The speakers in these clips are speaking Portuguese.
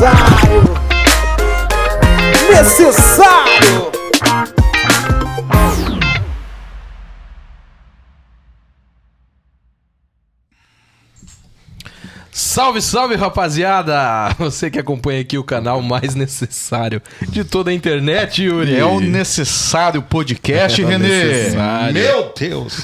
necessário. Necessário. Salve, salve, rapaziada! Você que acompanha aqui o canal mais necessário de toda a internet, Yuri. É o Necessário Podcast, Renê. Necessário. Meu Deus!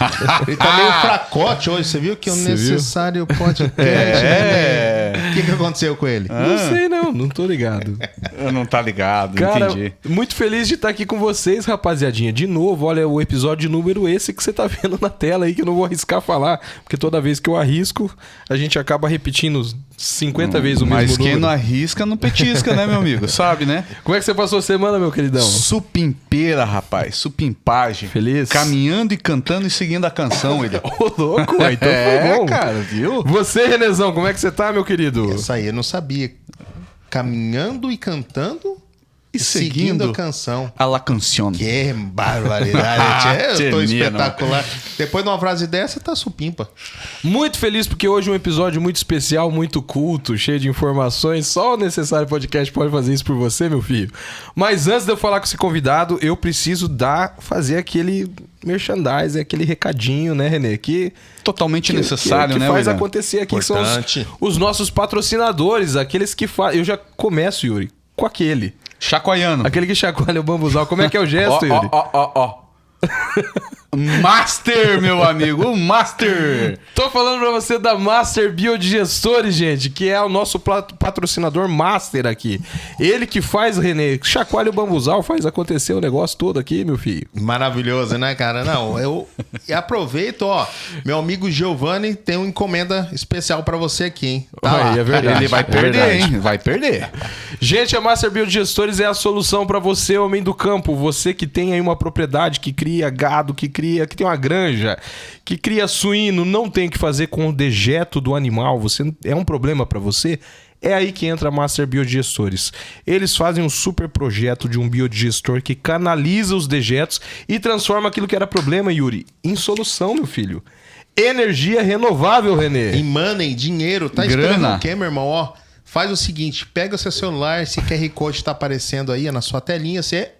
Ele tá meio fracote hoje, você viu que é o Você Necessário Podcast. É. O que aconteceu com ele? Não sei não tô ligado. Eu não tá ligado, Cara, entendi. muito feliz de estar aqui com vocês, rapaziadinha. De novo, olha o episódio número esse que você tá vendo na tela aí, que eu não vou arriscar falar, porque toda vez que eu arrisco, a gente acaba repetindo 50 vezes o mesmo Mas número. quem não arrisca, não petisca, né, meu amigo? Sabe, né? Como é que você passou a semana, meu queridão? Supimpeira, rapaz. Supimpagem. Feliz? Caminhando e cantando e seguindo a canção, ele. Ô, louco, ué, então foi bom. cara, viu? Você, Renezão, como é que você tá, meu querido? Isso aí eu não sabia. Caminhando e cantando E seguindo a canção. a la canción. Que barbaridade. Eu tô Menino. espetacular. Depois de uma frase dessa, tá supimpa. Muito feliz porque hoje é um episódio muito especial, muito culto, cheio de informações. Só o Necessário Podcast pode fazer isso por você, meu filho. Mas antes de eu falar com esse convidado, eu preciso fazer aquele merchandising, aquele recadinho, né, Renê? Totalmente necessário, que né, faz William? acontecer aqui, que são Importante. os nossos patrocinadores, aqueles que fazem... Eu já começo, Yuri, com aquele. Chacoalhando. Aquele que chacoalha o bambuzal. Como é que é o gesto, Yuri? Ó. Master, meu amigo, o Master. Tô falando pra você da Master Biodigestores, gente, que é o nosso patrocinador Master aqui. Ele que faz, Renê, chacoalha o bambuzal, faz acontecer o negócio todo aqui, meu filho. Maravilhoso, né, cara? Não, eu aproveito, ó. Meu amigo Giovanni tem uma encomenda especial pra você aqui, hein? Tá lá. Aí, é verdade. Ele vai é perder, verdade. hein? Vai perder. Gente, a Master Biodigestores é a solução pra você, homem do campo. Você que tem aí uma propriedade que cria gado, que tem uma granja, que cria suíno, não tem o que fazer com o dejeto do animal. É um problema pra você? É aí que entra a Master Biodigestores. Eles fazem um super projeto de um biodigestor que canaliza os dejetos e transforma aquilo que era problema, Yuri, em solução, meu filho. Energia renovável, Renê. E money, dinheiro, tá Grana. esperando o quê, meu irmão? Ó, faz o seguinte, pega o seu celular, esse QR Code tá aparecendo aí na sua telinha, você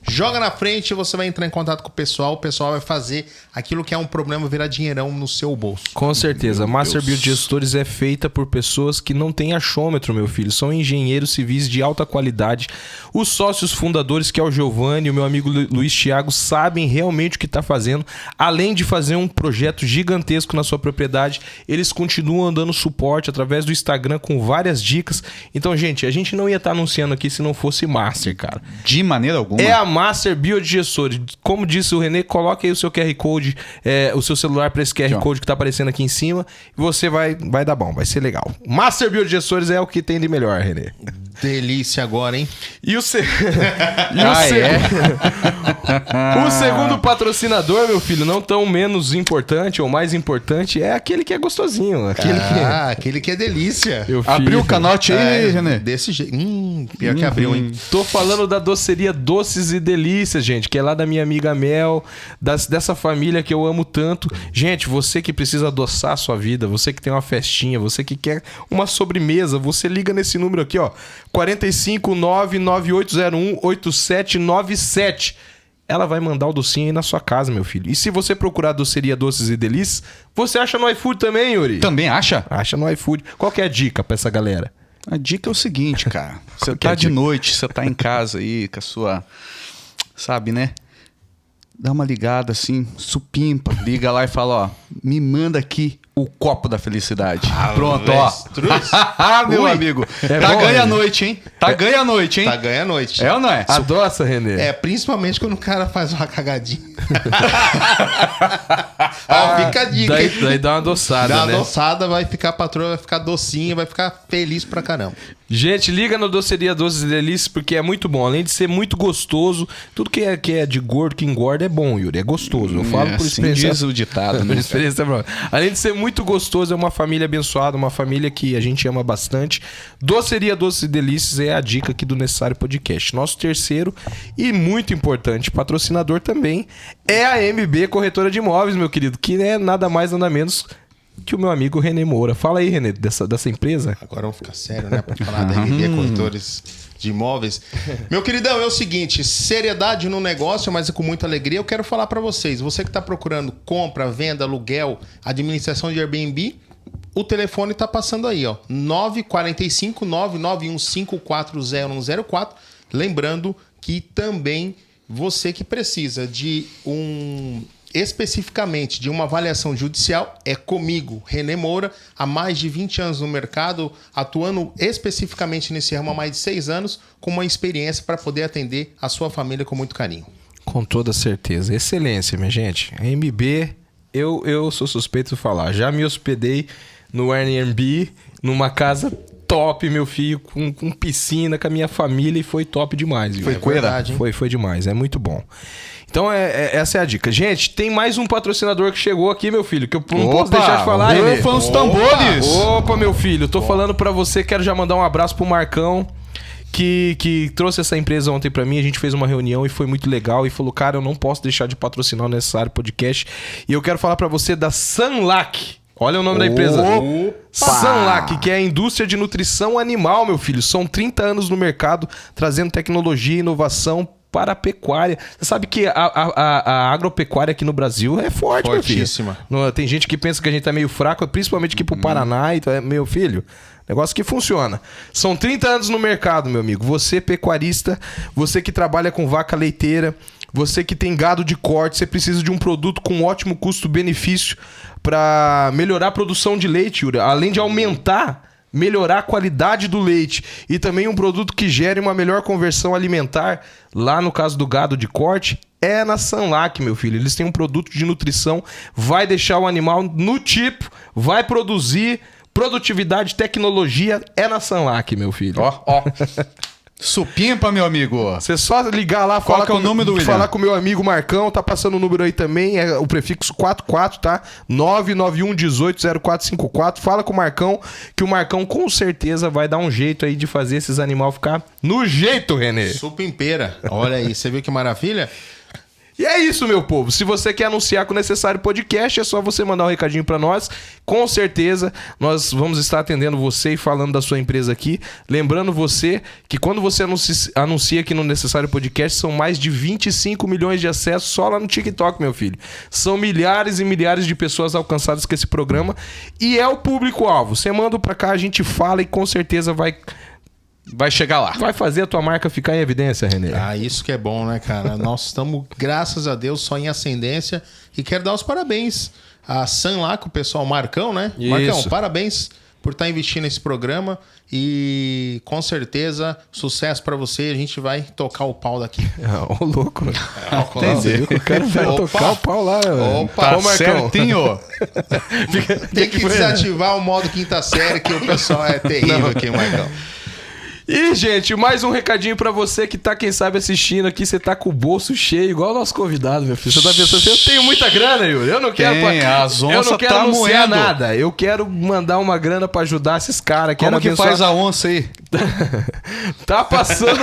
joga na frente, você vai entrar em contato com o pessoal vai fazer aquilo que é um problema virar dinheirão no seu bolso. Com certeza. A Master Biodigestores é feita por pessoas que não têm achômetro, meu filho. São engenheiros civis de alta qualidade. Os sócios fundadores, que é o Giovanni e o meu amigo Luiz Thiago, sabem realmente o que está fazendo. Além de fazer um projeto gigantesco na sua propriedade, eles continuam dando suporte através do Instagram com várias dicas. Então, gente, a gente não ia estar anunciando aqui se não fosse Master, cara. De maneira alguma. É a Master Biodigestores. Como disse o Renê, coloque aí o seu QR Code, o seu celular para esse QR Code que tá aparecendo aqui em cima e você vai dar bom, vai ser legal. Master Biodigestores é o que tem de melhor, Renê. Delícia agora, hein? E o segundo patrocinador, meu filho, não tão menos importante ou mais importante, é aquele que é gostosinho. Aquele que é delícia. Abriu o canote aí, Renê? Desse jeito. Pior que abriu, hein? Tô falando da doceria Doces e Delícias, gente, que é lá da minha amiga Mel, dessa família que eu amo tanto. Gente, você que precisa adoçar a sua vida, você que tem uma festinha, você que quer uma sobremesa, você liga nesse número aqui, ó, 45998018797. Ela vai mandar o docinho aí na sua casa, meu filho. E se você procurar doceria Doces e Delícias, você acha no iFood também, Yuri? Também acha? Acha no iFood. Qual que é a dica pra essa galera? A dica é o seguinte, cara. Você tá de noite, você tá em casa aí com a sua... Sabe, né? Dá uma ligada assim, supimpa. Liga lá e fala, ó, me manda aqui o copo da felicidade. Pronto, ó. Meu amigo. Tá ganha a noite, hein? Tá ganha a noite, hein? Tá ganha a noite. É ou não é? Adoça, Renê? Principalmente quando o cara faz uma cagadinha. Ó, fica a dica, hein? Daí dá uma adoçada, Dá uma né? adoçada, vai ficar a patroa, vai ficar docinha, vai ficar feliz pra caramba. Gente, liga no Doceria Doces e Delícias porque é muito bom. Além de ser muito gostoso, tudo que é de gordo, que engorda, é bom, Yuri. É gostoso. Eu falo por experiência. Diz o ditado, Por né? experiência própria. Além de ser muito gostoso, é uma família abençoada, uma família que a gente ama bastante. Doceria Doces e Delícias é a dica aqui do Necessário Podcast. Nosso terceiro e muito importante patrocinador também é a MB Corretora de Imóveis, meu querido, que é nada mais, nada menos que o meu amigo René Moura. Fala aí, René, dessa empresa. Agora vamos ficar sério, né? Pra falar da RB Corretores de Imóveis. Meu queridão, é o seguinte, seriedade no negócio, mas com muita alegria, eu quero falar pra vocês. Você que tá procurando compra, venda, aluguel, administração de Airbnb, o telefone tá passando aí, ó. 945-9915-40104. Lembrando que também você que precisa de especificamente de uma avaliação judicial, é comigo, René Moura, há mais de 20 anos no mercado, atuando especificamente nesse ramo há mais de 6 anos, com uma experiência para poder atender a sua família com muito carinho. Com toda certeza. Excelência, minha gente. A MB, eu sou suspeito de falar. Já me hospedei no Airbnb, numa casa top, meu filho, com piscina, com a minha família, e foi top demais. Viu? Foi verdade, hein? Foi demais, é muito bom. Então, essa é a dica. Gente, tem mais um patrocinador que chegou aqui, meu filho, que eu não posso deixar de falar. Rufam os tambores! Opa, meu filho, tô falando pra você, quero já mandar um abraço pro Marcão, que trouxe essa empresa ontem pra mim. A gente fez uma reunião e foi muito legal, e falou, cara, eu não posso deixar de patrocinar o Necessário Podcast, e eu quero falar pra você da Sunlac. Olha o nome da empresa. Sunlac, que é a indústria de nutrição animal, meu filho. São 30 anos no mercado, trazendo tecnologia e inovação para a pecuária. Você sabe que a agropecuária aqui no Brasil é forte, fortíssima. Meu filho. Tem gente que pensa que a gente tá meio fraco, principalmente aqui pro Paraná. Então, meu filho, negócio que funciona. São 30 anos no mercado, meu amigo. Você pecuarista, você que trabalha com vaca leiteira, você que tem gado de corte, você precisa de um produto com ótimo custo-benefício para melhorar a produção de leite, Yuri. Além de melhorar a qualidade do leite, e também um produto que gere uma melhor conversão alimentar, lá no caso do gado de corte, é na Sunlac, meu filho. Eles têm um produto de nutrição, vai deixar o animal no tipo, vai produzir, produtividade, tecnologia, é na Sunlac, meu filho. Ó. Supimpa, meu amigo. Você só ligar lá, Qual que é o número do William? Falar com o meu amigo Marcão, tá passando o número aí também, é o prefixo 44, tá? 991180454. Fala com o Marcão, que o Marcão com certeza vai dar um jeito aí de fazer esses animais ficar no jeito, René. Supimpeira. Olha aí, você viu que maravilha? E é isso, meu povo. Se você quer anunciar com o Necessário Podcast, é só você mandar um recadinho pra nós. Com certeza, nós vamos estar atendendo você e falando da sua empresa aqui. Lembrando você que quando você anuncia aqui no Necessário Podcast, são mais de 25 milhões de acessos só lá no TikTok, meu filho. São milhares e milhares de pessoas alcançadas com esse programa. E é o público-alvo. Você manda pra cá, a gente fala e com certeza vai chegar lá. Vai fazer a tua marca ficar em evidência, René. Ah, isso que é bom, né, cara? Nós estamos, graças a Deus, só em ascendência. E quero dar os parabéns a Sunlac, o pessoal Marcão, né? Isso. Marcão, parabéns por estar investindo nesse programa. E com certeza, sucesso pra você. A gente vai tocar o pau daqui. Ô, louco. Entendeu? O cara vai tocar o pau lá. Opa, tá certinho. Tem que desativar o modo quinta série, que o pessoal é terrível aqui, Marcão. E, gente, mais um recadinho pra você que tá, quem sabe, assistindo aqui. Você tá com o bolso cheio, igual o nosso convidado, meu filho. Você tá pensando assim, eu tenho muita grana, Yuri. Eu não quero, eu não quero anunciar nada. Eu quero mandar uma grana pra ajudar esses caras. Como que faz a onça aí? Tá passando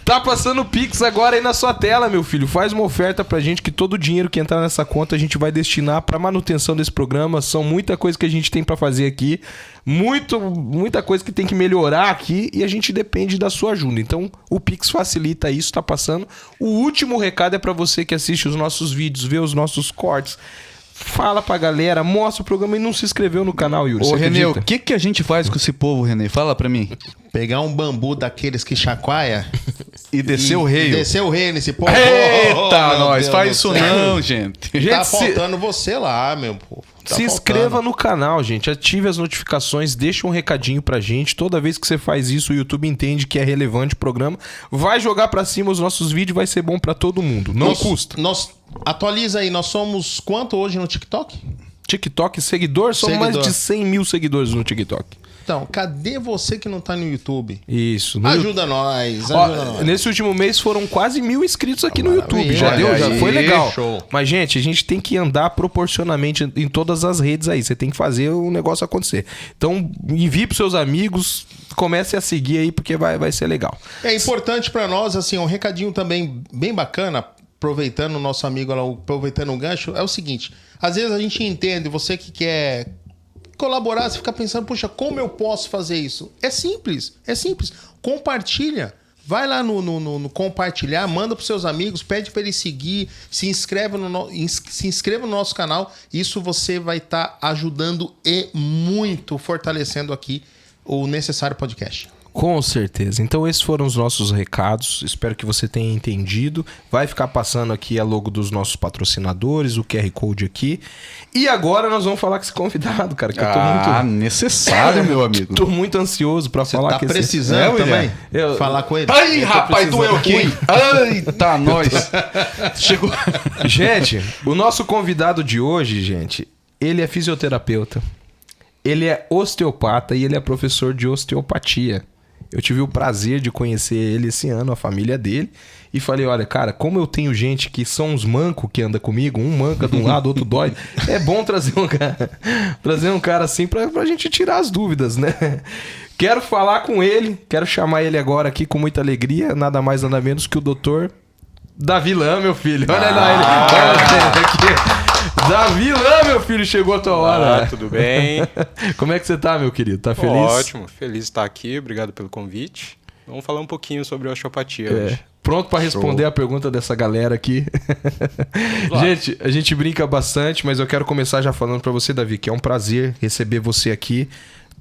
tá passando Pix agora aí na sua tela, meu filho. Faz uma oferta pra gente, que todo o dinheiro que entrar nessa conta a gente vai destinar pra manutenção desse programa. São muita coisa que a gente tem pra fazer aqui, muita coisa que tem que melhorar aqui, e a gente depende da sua ajuda. Então o Pix facilita isso, tá passando. O último recado é pra você que assiste os nossos vídeos, vê os nossos cortes. Fala pra galera, mostra o programa e não se inscreveu no canal, Yuri. Ô, Renê, o que a gente faz com esse povo, Renê? Fala pra mim. Pegar um bambu daqueles que chacoalha e descer o rei. Descer o rei nesse povo. Eita, nós, faz isso não, gente. Tá faltando você lá, meu povo. Se inscreva no canal, gente. Ative as notificações, deixa um recadinho pra gente. Toda vez que você faz isso, o YouTube entende que é relevante o programa. Vai jogar pra cima os nossos vídeos, vai ser bom pra todo mundo. Não custa. Atualiza aí, nós somos quanto hoje no TikTok? TikTok, seguidor? Somos mais de 100 mil seguidores no TikTok. Então, cadê você que não tá no YouTube? Isso. Ajuda nós. Nesse último mês foram quase 1.000 inscritos aqui no YouTube. Já foi legal. Show. Mas, gente, a gente tem que andar proporcionalmente em todas as redes aí. Você tem que fazer o negócio acontecer. Então, envie pros seus amigos, comece a seguir aí, porque vai ser legal. É importante pra nós, assim, um recadinho também bem bacana. aproveitando o nosso amigo lá, aproveitando o gancho, é o seguinte. Às vezes a gente entende, você que quer colaborar, você fica pensando, puxa, como eu posso fazer isso? É simples. Compartilha. Vai lá no compartilhar, manda pros seus amigos, pede para eles seguir, se inscreva no nosso canal. Isso você vai estar ajudando e muito fortalecendo aqui o Necessário Podcast. Com certeza. Então esses foram os nossos recados. Espero que você tenha entendido. Vai ficar passando aqui a logo dos nossos patrocinadores, o QR Code aqui. E agora nós vamos falar com esse convidado, cara, que eu tô muito... necessário, meu amigo. Tô muito ansioso pra falar tá que precisando também? Falar com ele? Ai, rapaz, doeu aqui. Ai, tá, nós. Chegou. Gente, o nosso convidado de hoje, gente, ele é fisioterapeuta. Ele é osteopata e ele é professor de osteopatia. Eu tive o prazer de conhecer ele esse ano, a família dele, e falei, olha, cara, como eu tenho gente que são uns mancos que anda comigo, um manca de um lado, outro dói, é bom trazer um cara assim pra gente tirar as dúvidas, né? Quero falar com ele, quero chamar ele agora aqui com muita alegria, nada mais, nada menos que o doutor Davi Lan, meu filho. Olha lá ele. Olha aqui. Davi Lan, meu filho, chegou a tua hora. Tudo bem? Como é que você tá, meu querido? Tá feliz? Ótimo, feliz de estar aqui, obrigado pelo convite. Vamos falar um pouquinho sobre osteopatia hoje. Pronto para responder a pergunta dessa galera aqui. Gente, a gente brinca bastante, mas eu quero começar já falando para você, Davi, que é um prazer receber você aqui.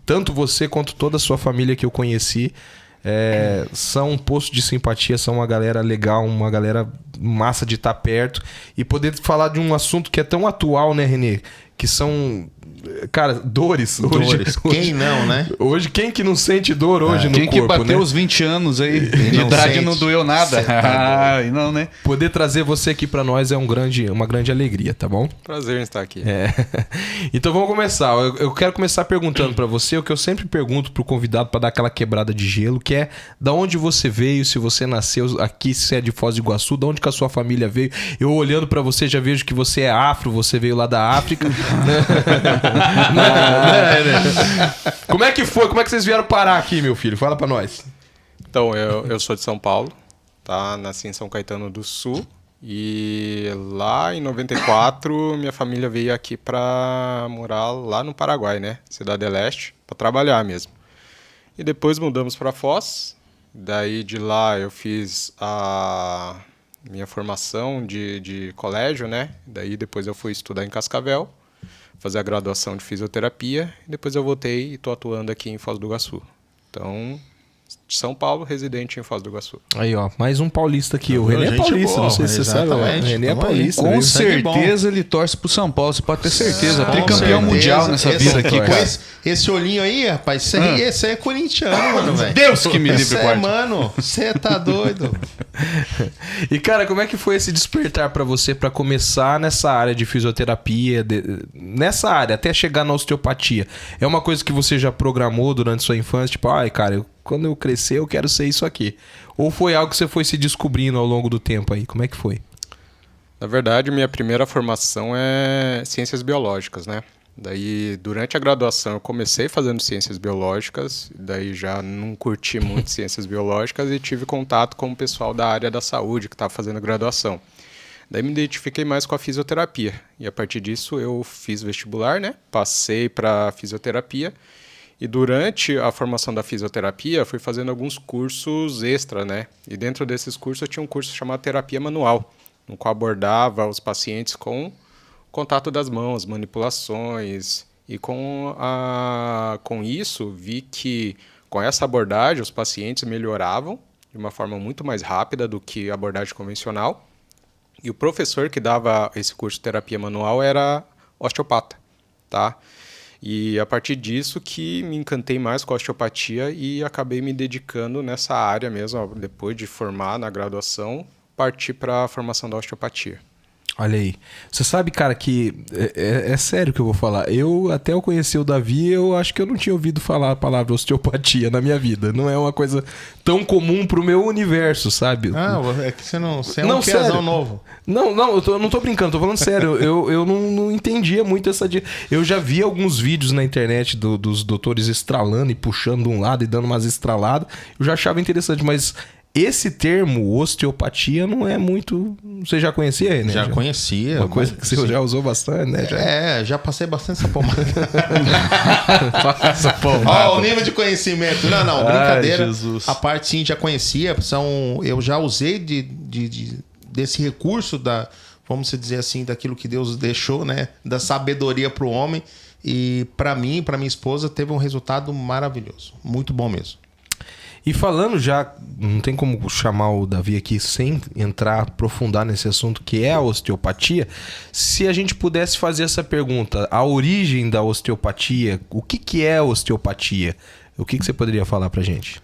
Tanto você quanto toda a sua família que eu conheci. São um posto de simpatia, são uma galera legal, uma galera massa de estar perto e poder falar de um assunto que é tão atual, né, Renê? Que são, cara, dores. Hoje, quem não, né? Hoje, quem que não sente dor hoje no quem corpo, que bateu né? os 20 anos aí de idade não doeu nada. Não, né? Poder trazer você aqui pra nós é uma grande alegria, tá bom? Prazer em estar aqui. Então vamos começar. Eu quero começar perguntando pra você o que eu sempre pergunto pro convidado pra dar aquela quebrada de gelo, que é da onde você veio, se você nasceu aqui, se é de Foz do Iguaçu, da onde que a sua família veio. Eu olhando pra você já vejo que você é afro, você veio lá da África. Como é que foi? Como é que vocês vieram parar aqui, meu filho? Fala pra nós. Então, eu sou de São Paulo, tá? Nasci em São Caetano do Sul e lá em 94 minha família veio aqui pra morar lá no Paraguai, né? Cidade do Leste, pra trabalhar mesmo. E depois mudamos pra Foz, daí de lá eu fiz a minha formação de colégio, né? Daí depois eu fui estudar em Cascavel, fazer a graduação de fisioterapia, e depois eu voltei e estou atuando aqui em Foz do Iguaçu. Então, de São Paulo, residente em Foz do Iguaçu. Aí, ó, mais um paulista aqui. O René é paulista, não sei se você sabe. O René é paulista. Com certeza ele torce pro São Paulo, você pode ter certeza. Tricampeão mundial nessa vida aqui, cara. Esse olhinho aí, rapaz, esse aí é corintiano, mano, velho. Deus que me livre, guarda. Mano, você tá doido. E, cara, como é que foi esse despertar pra você pra começar nessa área de fisioterapia, nessa área, até chegar na osteopatia? É uma coisa que você já programou durante sua infância? Tipo, ai, cara, quando eu crescer eu quero ser isso aqui. Ou foi algo que você foi se descobrindo ao longo do tempo aí? Como é que foi? Na verdade, minha primeira formação é ciências biológicas, né? Daí, durante a graduação, eu comecei fazendo ciências biológicas, daí já não curti muito ciências biológicas e tive contato com o pessoal da área da saúde que estava fazendo graduação. Daí me identifiquei mais com a fisioterapia e a partir disso eu fiz vestibular, né? Passei para fisioterapia e durante a formação da fisioterapia fui fazendo alguns cursos extra, né? E dentro desses cursos eu tinha um curso chamado terapia manual, no qual abordava os pacientes com contato das mãos, manipulações, e com isso vi que com essa abordagem os pacientes melhoravam de uma forma muito mais rápida do que a abordagem convencional, e o professor que dava esse curso de terapia manual era osteopata, tá? E a partir disso que me encantei mais com a osteopatia e acabei me dedicando nessa área mesmo, depois de formar na graduação, partir para a formação da osteopatia. Olha aí. Você sabe, cara, que é sério que eu vou falar. Até eu conhecer o Davi, eu acho que eu não tinha ouvido falar a palavra osteopatia na minha vida. Não é uma coisa tão comum pro meu universo, sabe? Ah, é que você é um piazão novo. Não, eu não tô brincando, tô falando sério. Eu não entendia muito essa... Eu já vi alguns vídeos na internet dos doutores estralando e puxando de um lado e dando umas estraladas. Eu já achava interessante, mas... Esse termo, osteopatia, não é muito... Você já conhecia, né? Já conhecia. Uma coisa que você já usou bastante, né? Já passei bastante essa pomada. Ó, o nível de conhecimento. Não, brincadeira. Jesus. A parte sim, já conhecia. Eu já usei desse recurso vamos dizer assim, daquilo que Deus deixou, né? Da sabedoria para o homem. E para mim, para minha esposa, teve um resultado maravilhoso. Muito bom mesmo. E falando já, não tem como chamar o Davi aqui sem aprofundar nesse assunto que é a osteopatia, se a gente pudesse fazer essa pergunta, a origem da osteopatia, o que é a osteopatia? O que você poderia falar pra gente?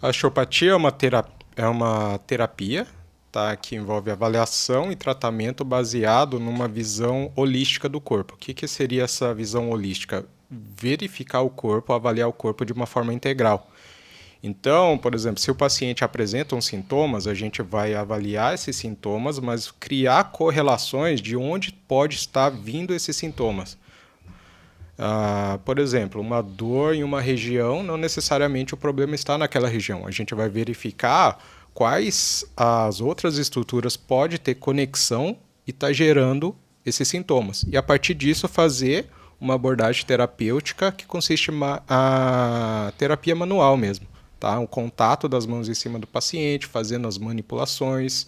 A osteopatia é uma terapia, tá, que envolve avaliação e tratamento baseado numa visão holística do corpo. O que seria essa visão holística? Verificar o corpo, avaliar o corpo de uma forma integral. Então, por exemplo, se o paciente apresenta uns sintomas, a gente vai avaliar esses sintomas, mas criar correlações de onde pode estar vindo esses sintomas. Por exemplo, uma dor em uma região, não necessariamente o problema está naquela região. A gente vai verificar quais as outras estruturas podem ter conexão e estar gerando esses sintomas. E a partir disso fazer uma abordagem terapêutica que consiste em a terapia manual mesmo. Tá? O contato das mãos em cima do paciente, fazendo as manipulações,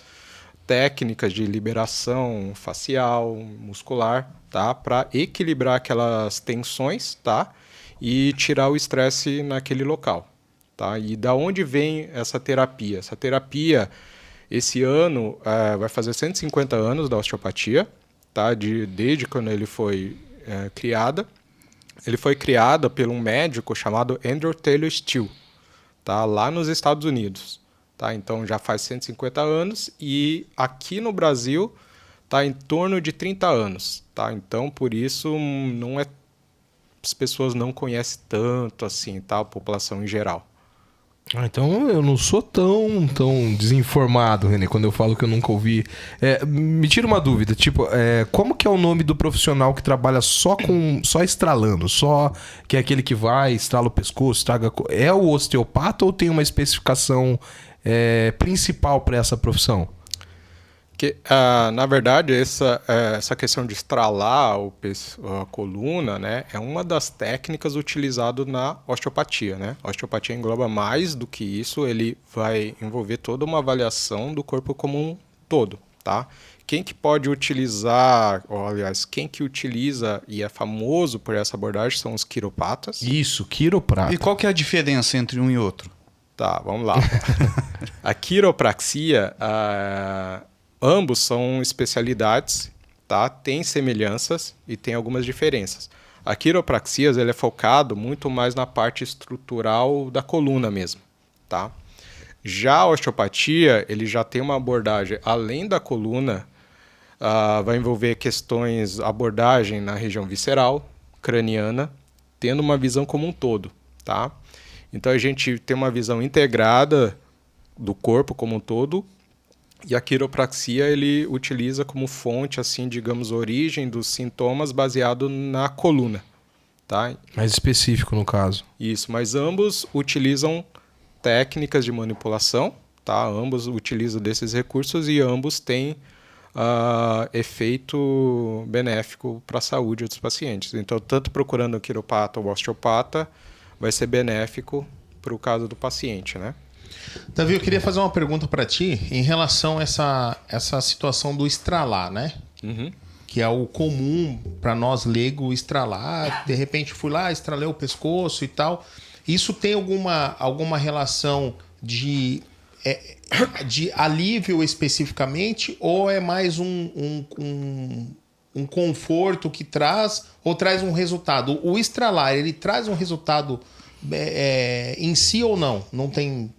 técnicas de liberação facial, muscular, tá? Para equilibrar aquelas tensões, tá? E tirar o estresse naquele local. Tá? E da onde vem essa terapia? Essa terapia, esse ano, vai fazer 150 anos da osteopatia, tá? Desde quando ele foi criada. Ele foi criado por um médico chamado Andrew Taylor Still, tá, lá nos Estados Unidos. Tá? Então já faz 150 anos e aqui no Brasil está em torno de 30 anos. Tá? Então por isso as pessoas não conhecem tanto assim, tá? A população em geral. Então eu não sou tão desinformado, René, quando eu falo que eu nunca ouvi. Me tira uma dúvida, tipo, como que é o nome do profissional que trabalha só estralando, que é aquele que vai, estrala o pescoço, estraga... É o osteopata ou tem uma especificação principal para essa profissão? Na verdade, essa questão de estralar a coluna, né, é uma das técnicas utilizadas na osteopatia. Né? A osteopatia engloba mais do que isso, ele vai envolver toda uma avaliação do corpo como um todo. Tá? Quem que pode utilizar, aliás, quem que utiliza e é famoso por essa abordagem são os quiropratas. Isso, quiroprata. E qual que é a diferença entre um e outro? Tá, vamos lá. A quiropraxia... ambos são especialidades, tá? Tem semelhanças e tem algumas diferenças. A quiropraxia ele é focado muito mais na parte estrutural da coluna mesmo. Tá? Já a osteopatia ele já tem uma abordagem além da coluna, vai envolver abordagem na região visceral, craniana, tendo uma visão como um todo. Tá? Então a gente tem uma visão integrada do corpo como um todo. E a quiropraxia ele utiliza como fonte, assim, digamos, origem dos sintomas baseado na coluna. Tá? Mais específico no caso. Isso, mas ambos utilizam técnicas de manipulação, tá? Ambos utilizam desses recursos e ambos têm efeito benéfico para a saúde dos pacientes. Então, tanto procurando o quiropata ou o osteopata, vai ser benéfico para o caso do paciente, né? Davi, eu queria fazer uma pergunta para ti em relação a essa situação do estralar, né? Uhum. Que é o comum para nós leigos estralar. De repente fui lá, estralei o pescoço e tal. Isso tem alguma relação de alívio especificamente ou é mais um conforto que traz ou traz um resultado? O estralar, ele traz um resultado em si ou não? Não tem...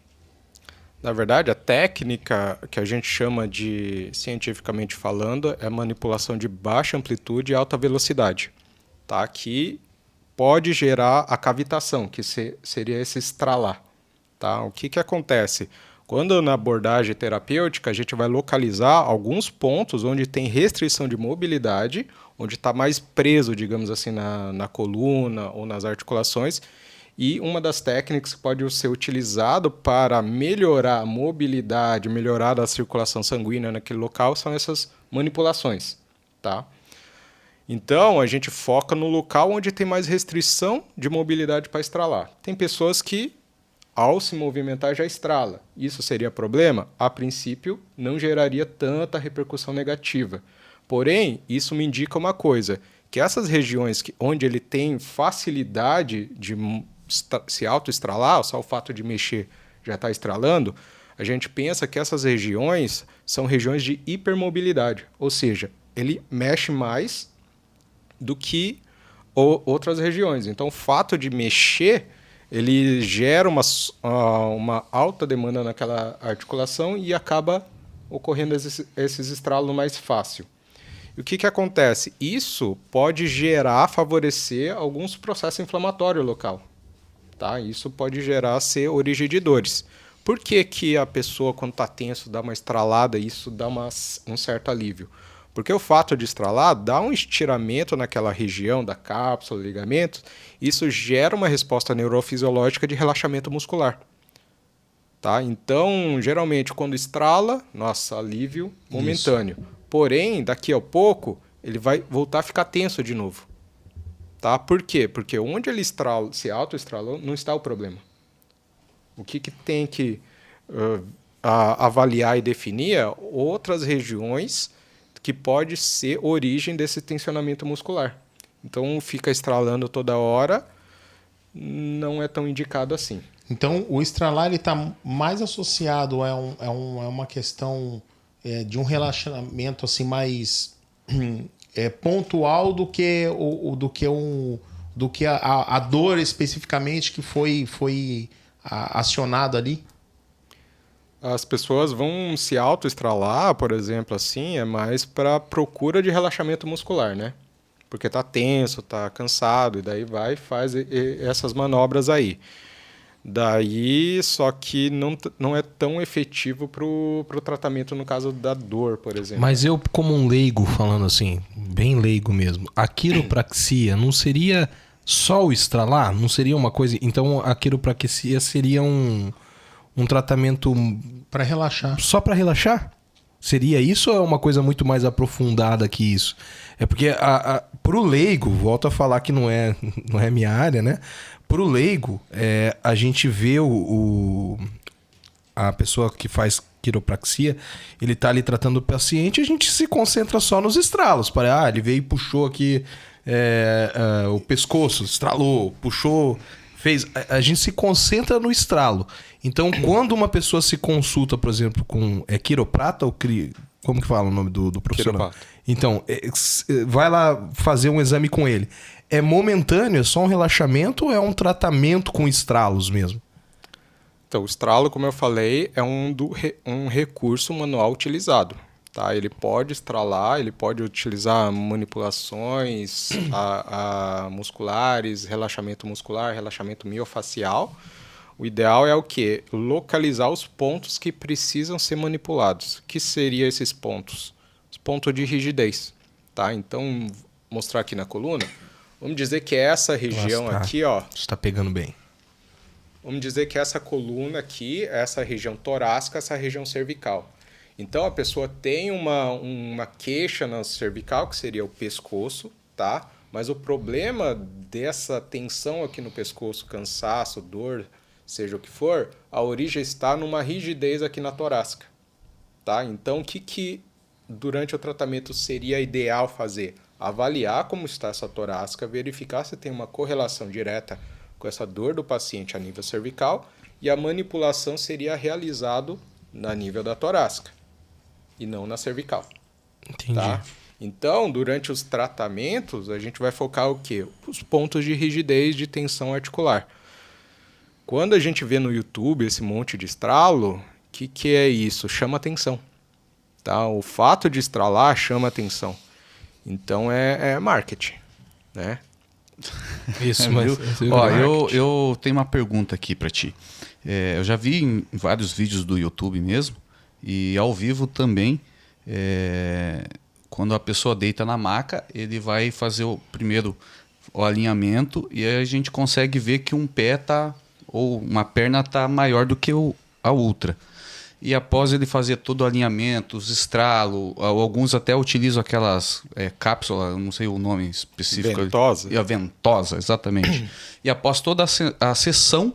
Na verdade, a técnica que a gente chama de, cientificamente falando, é manipulação de baixa amplitude e alta velocidade, tá? Que pode gerar a cavitação, que seria esse estralar. Tá? O que acontece? Quando na abordagem terapêutica a gente vai localizar alguns pontos onde tem restrição de mobilidade, onde está mais preso, digamos assim, na coluna ou nas articulações, E uma das técnicas que pode ser utilizado para melhorar a mobilidade, melhorar a circulação sanguínea naquele local são essas manipulações, tá? Então, a gente foca no local onde tem mais restrição de mobilidade para estralar. Tem pessoas que, ao se movimentar, já estrala. Isso seria problema? A princípio, não geraria tanta repercussão negativa. Porém, isso me indica uma coisa, que essas regiões onde ele tem facilidade de se autoestralar, só o fato de mexer já está estralando, a gente pensa que essas regiões são regiões de hipermobilidade, ou seja, ele mexe mais do que outras regiões. Então, o fato de mexer, ele gera uma alta demanda naquela articulação e acaba ocorrendo esses estralos mais fácil. E o que acontece? Isso pode favorecer alguns processos inflamatórios local. Tá? Isso pode ser origem de dores. Por que a pessoa, quando está tenso, dá uma estralada e isso dá um certo alívio? Porque o fato de estralar dá um estiramento naquela região da cápsula, ligamento, isso gera uma resposta neurofisiológica de relaxamento muscular. Tá? Então, geralmente, quando estrala, nossa, alívio momentâneo. Isso. Porém, daqui a pouco, ele vai voltar a ficar tenso de novo. Tá? Por quê? Porque onde ele se autoestralou, não está o problema. O que tem que avaliar e definir é outras regiões que pode ser origem desse tensionamento muscular. Então, fica estralando toda hora, não é tão indicado assim. Então, o estralar está mais associado a uma questão de um relaxamento assim, mais pontual do que a dor especificamente que foi acionada ali? As pessoas vão se autoestralar, por exemplo, assim, é mais para procura de relaxamento muscular, né? Porque tá tenso, tá cansado, e daí vai e faz essas manobras aí. Daí, só que não é tão efetivo pro tratamento no caso da dor, por exemplo. Mas eu, como um leigo, falando assim, bem leigo mesmo, a quiropraxia não seria só o estralar? Não seria uma coisa... Então, a quiropraxia seria um tratamento... Para relaxar. Só para relaxar? Seria isso ou é uma coisa muito mais aprofundada que isso? É porque pro leigo, volto a falar que não é minha área, né? Pro leigo, a gente vê a pessoa que faz quiropraxia, ele tá ali tratando o paciente, a gente se concentra só nos estralos. Ele veio e puxou aqui o pescoço, estralou, puxou... A gente se concentra no estralo. Então, quando uma pessoa se consulta, por exemplo, com quiroprata ou como que fala o nome do profissional? Quiroprata. Então, vai lá fazer um exame com ele. É momentâneo? É só um relaxamento ou é um tratamento com estralos mesmo? Então, o estralo, como eu falei, é um recurso manual utilizado. Tá? Ele pode estralar, ele pode utilizar manipulações musculares, relaxamento muscular, relaxamento miofacial. O ideal é o quê? Localizar os pontos que precisam ser manipulados. O que seriam esses pontos? Os pontos de rigidez. Tá? Então, mostrar aqui na coluna. Vamos dizer que essa região aqui, ó... Está pegando bem. Vamos dizer que essa coluna aqui, essa região torácica, essa região cervical. Então, a pessoa tem uma queixa na cervical, que seria o pescoço, tá? Mas o problema dessa tensão aqui no pescoço, cansaço, dor, seja o que for, a origem está numa rigidez aqui na torácica, tá? Então, o que durante o tratamento seria ideal fazer? Avaliar como está essa torácica, verificar se tem uma correlação direta com essa dor do paciente a nível cervical e a manipulação seria realizado a nível da torácica e não na cervical. Entendi. Tá? Então, durante os tratamentos, a gente vai focar o quê? Os pontos de rigidez de tensão articular. Quando a gente vê no YouTube esse monte de estralo, o que é isso? Chama atenção. Tá? O fato de estralar chama atenção. Então, é marketing, né? Isso, mas... Ó, eu tenho uma pergunta aqui para ti. Eu já vi em vários vídeos do YouTube mesmo, e ao vivo também, quando a pessoa deita na maca, ele vai fazer o alinhamento e aí a gente consegue ver que um pé tá, ou uma perna tá maior do que a outra. E após ele fazer todo o alinhamento, os estralos, alguns até utilizam aquelas cápsulas, não sei o nome específico. Ventosa. E a ventosa, exatamente. E após toda a sessão,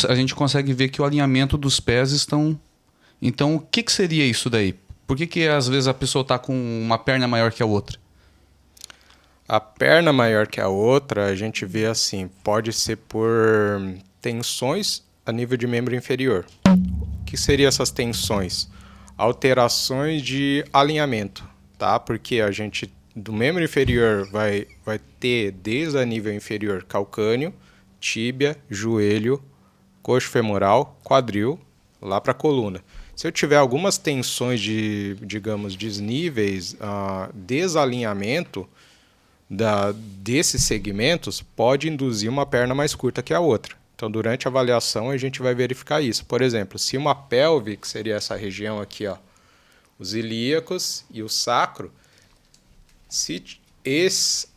a gente consegue ver que o alinhamento dos pés estão... Então, o que seria isso daí? Por que às vezes a pessoa está com uma perna maior que a outra? A perna maior que a outra, a gente vê assim, pode ser por tensões a nível de membro inferior. O que seriam essas tensões? Alterações de alinhamento, tá? Porque a gente, do membro inferior, vai ter desde a nível inferior calcâneo, tíbia, joelho, coxo femoral, quadril, lá para a coluna. Se eu tiver algumas tensões de, digamos, desníveis, desalinhamento desses segmentos, pode induzir uma perna mais curta que a outra. Então, durante a avaliação, a gente vai verificar isso. Por exemplo, se uma pelve, que seria essa região aqui, ó, os ilíacos e o sacro, se esses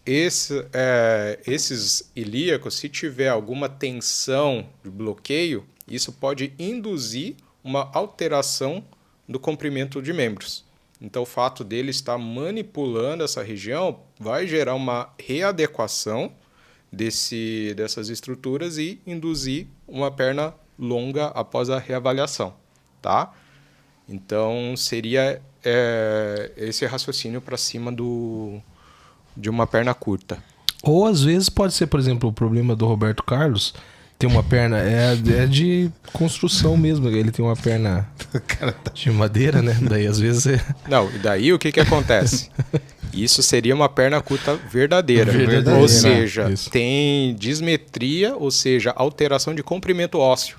ilíacos, se tiver alguma tensão de bloqueio, isso pode induzir uma alteração do comprimento de membros. Então, o fato dele estar manipulando essa região vai gerar uma readequação dessas estruturas e induzir uma perna longa após a reavaliação, tá? Então, seria esse raciocínio para cima de uma perna curta. Ou às vezes pode ser, por exemplo, o problema do Roberto Carlos, tem uma perna, é de construção mesmo, ele tem uma perna de madeira, né? Daí às vezes Não, e daí o que acontece? Isso seria uma perna curta verdadeira. Verdadeira, ou seja, isso. tem dismetria, ou seja, alteração de comprimento ósseo,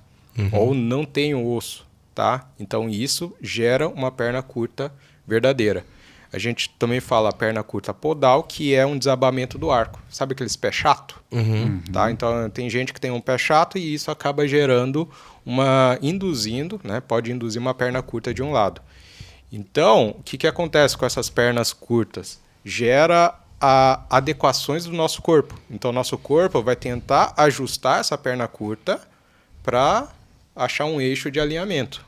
ou não tem o osso, tá? Então isso gera uma perna curta verdadeira. A gente também fala perna curta podal, que é um desabamento do arco. Sabe aqueles pés chato? Tá? Então tem gente que tem um pé chato e isso acaba gerando induzindo, né? Pode induzir uma perna curta de um lado. Então, o que acontece com essas pernas curtas? Gera adequações do nosso corpo. Então, nosso corpo vai tentar ajustar essa perna curta para achar um eixo de alinhamento,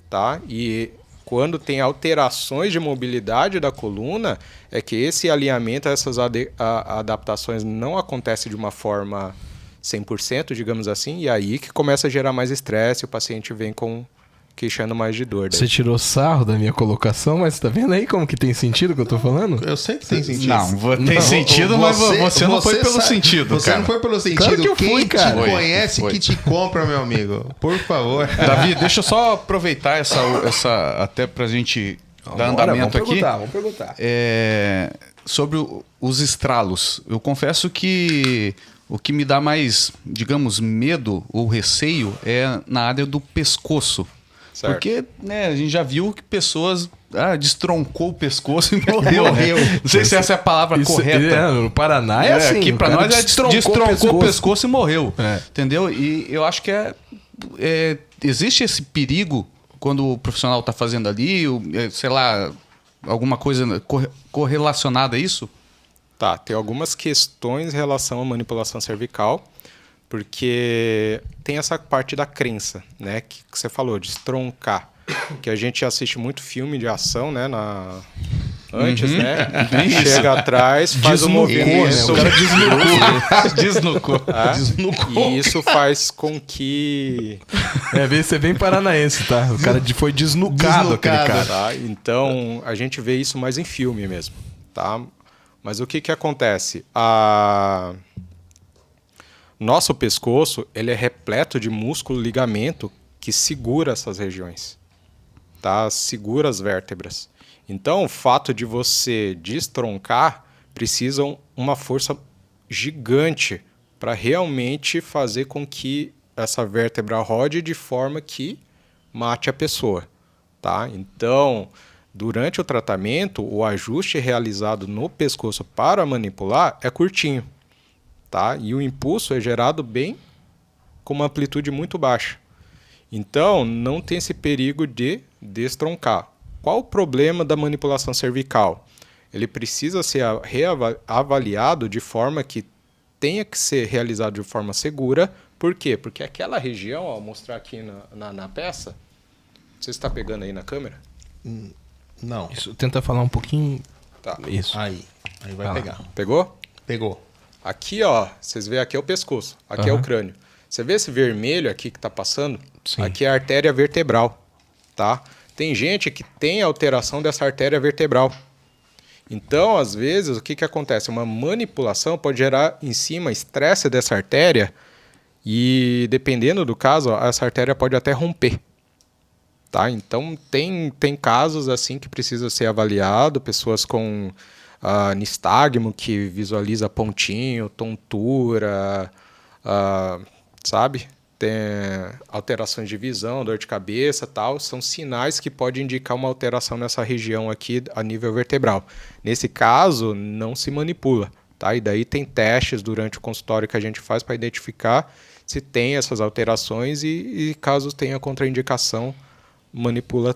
tá? E quando tem alterações de mobilidade da coluna, é que esse alinhamento, essas adaptações não acontecem de uma forma 100%, digamos assim, e aí que começa a gerar mais estresse, o paciente vem queixando mais de dor. Daí. Você tirou sarro da minha colocação, mas tá vendo aí como que tem sentido o que eu tô falando? Eu sei que tem sentido. Não, tem sentido, mas você não foi pelo sentido, Você cara. não foi pelo sentido. Claro que eu Quem fui, cara. te conhece, Foi. que te compra, meu amigo. Por favor. Davi, deixa eu só aproveitar essa até pra gente dar andamento aqui. Vamos perguntar. Sobre os estralos. Eu confesso que o que me dá mais, digamos, medo ou receio é na área do pescoço. Certo. Porque, né, a gente já viu que pessoas destroncou o pescoço e morreu. Não sei se essa é a palavra correta. No Paraná é assim. Aqui pra nós destroncou o pescoço e morreu. É. Entendeu? E eu acho que existe esse perigo quando o profissional tá fazendo ali, sei lá, alguma coisa correlacionada a isso? Tá, tem algumas questões em relação à manipulação cervical, porque tem essa parte da crença, né, que você falou, de estroncar, que a gente assiste muito filme de ação, né, antes, né, chega atrás, faz o movimento, né? O cara desnucou. E isso faz com que... Você é bem paranaense, tá? O cara foi desnucado, aquele cara. Tá? Então, a gente vê isso mais em filme mesmo, tá? Mas o que acontece? Nosso pescoço, ele é repleto de músculo ligamento que segura essas regiões, tá? Segura as vértebras. Então, o fato de você destroncar precisa uma força gigante para realmente fazer com que essa vértebra rode de forma que mate a pessoa, tá? Então, durante o tratamento, o ajuste realizado no pescoço para manipular é curtinho, tá? E o impulso é gerado bem com uma amplitude muito baixa. Então, não tem esse perigo de destroncar. Qual o problema da manipulação cervical? ele precisa ser reavaliado de forma que tenha que ser realizado de forma segura. Por quê? Porque aquela região, ó, vou mostrar aqui na peça, você está pegando aí na câmera? Não. Isso, tenta falar um pouquinho. Tá. Isso. Aí vai pegar. Pegou? Pegou. Aqui, ó, vocês veem, aqui é o pescoço, aqui é o crânio. Você vê esse vermelho aqui que tá passando? Sim. Aqui é a artéria vertebral, tá? Tem gente que tem alteração dessa artéria vertebral. Então, às vezes, o que acontece? Uma manipulação pode gerar em cima estresse dessa artéria e, dependendo do caso, ó, essa artéria pode até romper. Tá? Então, tem casos assim que precisa ser avaliado, pessoas com nistagmo, que visualiza pontinho, tontura, sabe? Tem alterações de visão, dor de cabeça, tal, são sinais que podem indicar uma alteração nessa região aqui a nível vertebral. Nesse caso, não se manipula, tá? E daí tem testes durante o consultório que a gente faz para identificar se tem essas alterações e caso tenha contraindicação, manipula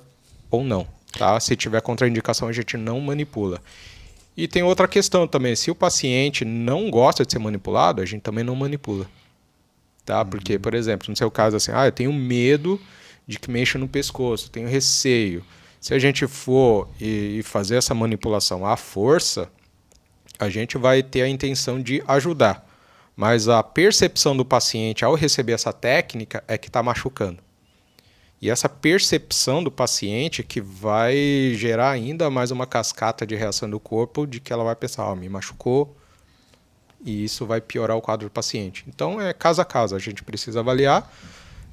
ou não, tá? Se tiver contraindicação, a gente não manipula. E tem outra questão também, se o paciente não gosta de ser manipulado, a gente também não manipula. Tá? Porque, por exemplo, no seu caso, assim, eu tenho medo de que mexa no pescoço, tenho receio. Se a gente for e fazer essa manipulação à força, a gente vai ter a intenção de ajudar. Mas a percepção do paciente ao receber essa técnica é que está machucando. E essa percepção do paciente que vai gerar ainda mais uma cascata de reação do corpo de que ela vai pensar, me machucou, e isso vai piorar o quadro do paciente. Então, é caso a caso. A gente precisa avaliar,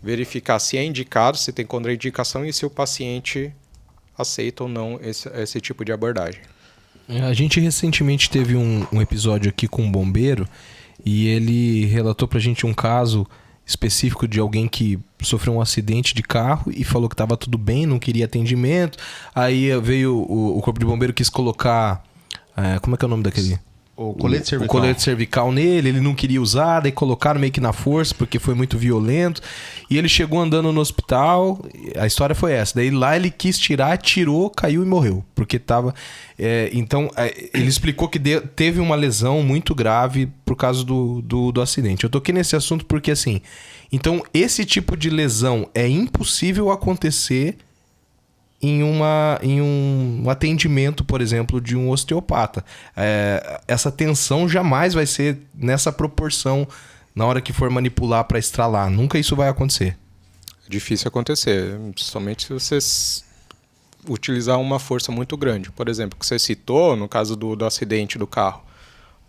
verificar se é indicado, se tem contraindicação e se o paciente aceita ou não esse tipo de abordagem. A gente recentemente teve um episódio aqui com um bombeiro e ele relatou pra gente um caso específico de alguém que sofreu um acidente de carro e falou que estava tudo bem, não queria atendimento. Aí veio o corpo de bombeiro, quis colocar... como é que é o nome daquele... O colete cervical. O colete cervical nele, ele não queria usar, daí colocaram meio que na força, porque foi muito violento. E ele chegou andando no hospital, a história foi essa. Daí lá ele quis tirar, tirou, caiu e morreu. Porque tava... então, ele explicou que teve uma lesão muito grave por causa do acidente. Eu toquei nesse assunto porque, assim... Então, esse tipo de lesão é impossível acontecer em um atendimento, por exemplo, de um osteopata. Essa tensão jamais vai ser nessa proporção na hora que for manipular para estralar. Nunca isso vai acontecer. É difícil acontecer, somente se você utilizar uma força muito grande. Por exemplo, que você citou, no caso do acidente do carro.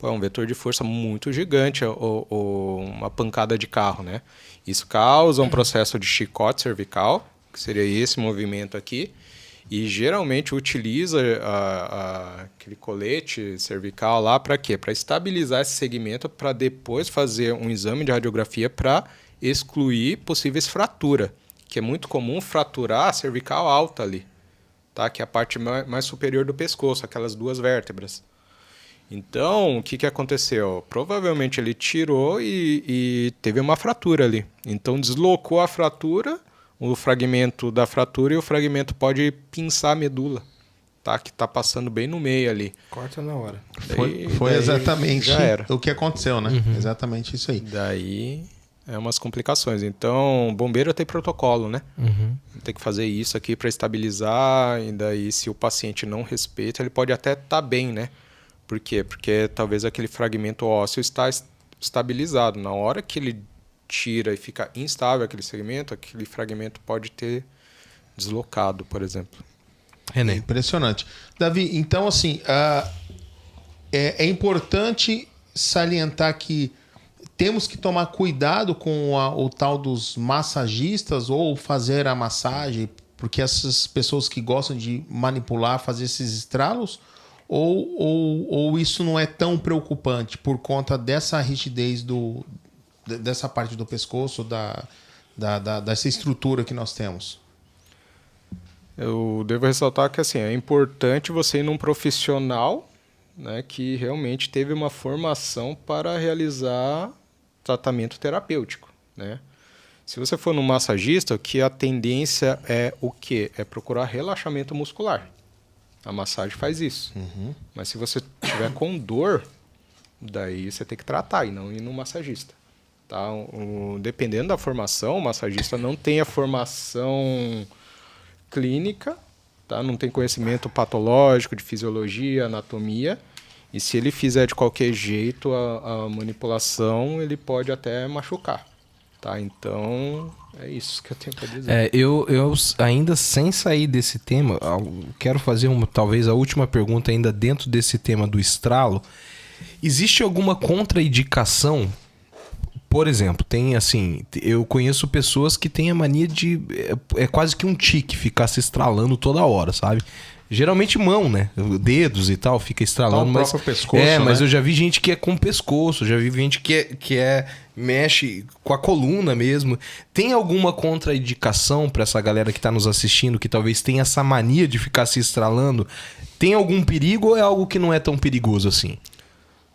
É um vetor de força muito gigante, ou uma pancada de carro, né? Isso causa um processo de chicote cervical, que seria esse movimento aqui, e geralmente utiliza aquele colete cervical lá para quê? Para estabilizar esse segmento, para depois fazer um exame de radiografia para excluir possíveis fraturas, que é muito comum fraturar a cervical alta ali, tá? Que é a parte mais superior do pescoço, aquelas duas vértebras. Então, o que aconteceu? Provavelmente ele tirou e teve uma fratura ali. Então, deslocou a fratura, o fragmento da fratura, e o fragmento pode pinçar a medula, tá? Que está passando bem no meio ali. Corta na hora. Foi exatamente já era. o que aconteceu, né? Exatamente isso aí. Daí é umas complicações. Então, bombeiro tem protocolo, né? Tem que fazer isso aqui para estabilizar, e daí se o paciente não respeita, ele pode até estar bem, né? Por quê? Porque talvez aquele fragmento ósseo está estabilizado. Na hora que ele tira e fica instável aquele segmento, aquele fragmento pode ter deslocado, por exemplo. René. Impressionante. Davi, então assim, é importante salientar que temos que tomar cuidado com o tal dos massagistas ou fazer a massagem, porque essas pessoas que gostam de manipular, fazer esses estralos, ou isso não é tão preocupante por conta dessa rigidez dessa parte do pescoço, dessa estrutura que nós temos? Eu devo ressaltar que assim, é importante você ir num profissional, né, que realmente teve uma formação para realizar tratamento terapêutico, né? Se você for num massagista, que a tendência é o quê? É procurar relaxamento muscular. A massagem faz isso. Mas se você tiver com dor, daí você tem que tratar e não ir no massagista. Tá? Dependendo da formação, o massagista não tem a formação clínica, tá? Não tem conhecimento patológico de fisiologia, anatomia. E se ele fizer de qualquer jeito a manipulação, ele pode até machucar. Tá? Então, é isso que eu tenho para dizer. Eu ainda sem sair desse tema, quero fazer talvez a última pergunta ainda dentro desse tema do estralo. Existe alguma contraindicação? Por exemplo, tem assim, eu conheço pessoas que têm a mania de... É quase que um tique ficar se estralando toda hora, sabe? Geralmente mão, né? Dedos e tal, fica estralando. Tá o próprio pescoço, mas né? eu já vi gente que é com o pescoço, já vi gente que mexe com a coluna mesmo. Tem alguma contraindicação para essa galera que tá nos assistindo, que talvez tenha essa mania de ficar se estralando? Tem algum perigo ou é algo que não é tão perigoso assim?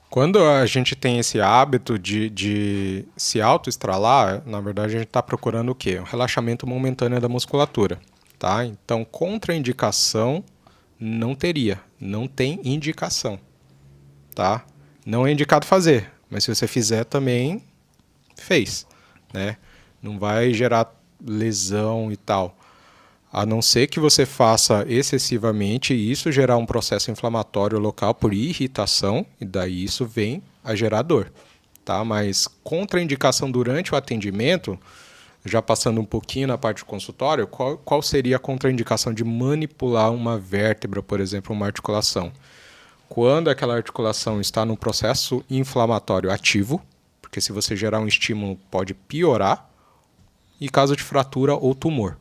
Quando a gente tem esse hábito de se autoestralar, na verdade a gente está procurando o quê? Um relaxamento momentâneo da musculatura. Tá? Então, contraindicação não teria. Não tem indicação. Tá? Não é indicado fazer, mas se você fizer também, fez. Né? Não vai gerar lesão e tal. A não ser que você faça excessivamente e isso gerar um processo inflamatório local por irritação, e daí isso vem a gerar dor. Tá? Mas contraindicação durante o atendimento, já passando um pouquinho na parte do consultório, qual seria a contraindicação de manipular uma vértebra, por exemplo, uma articulação? Quando aquela articulação está num processo inflamatório ativo, porque se você gerar um estímulo pode piorar, e caso de fratura ou tumor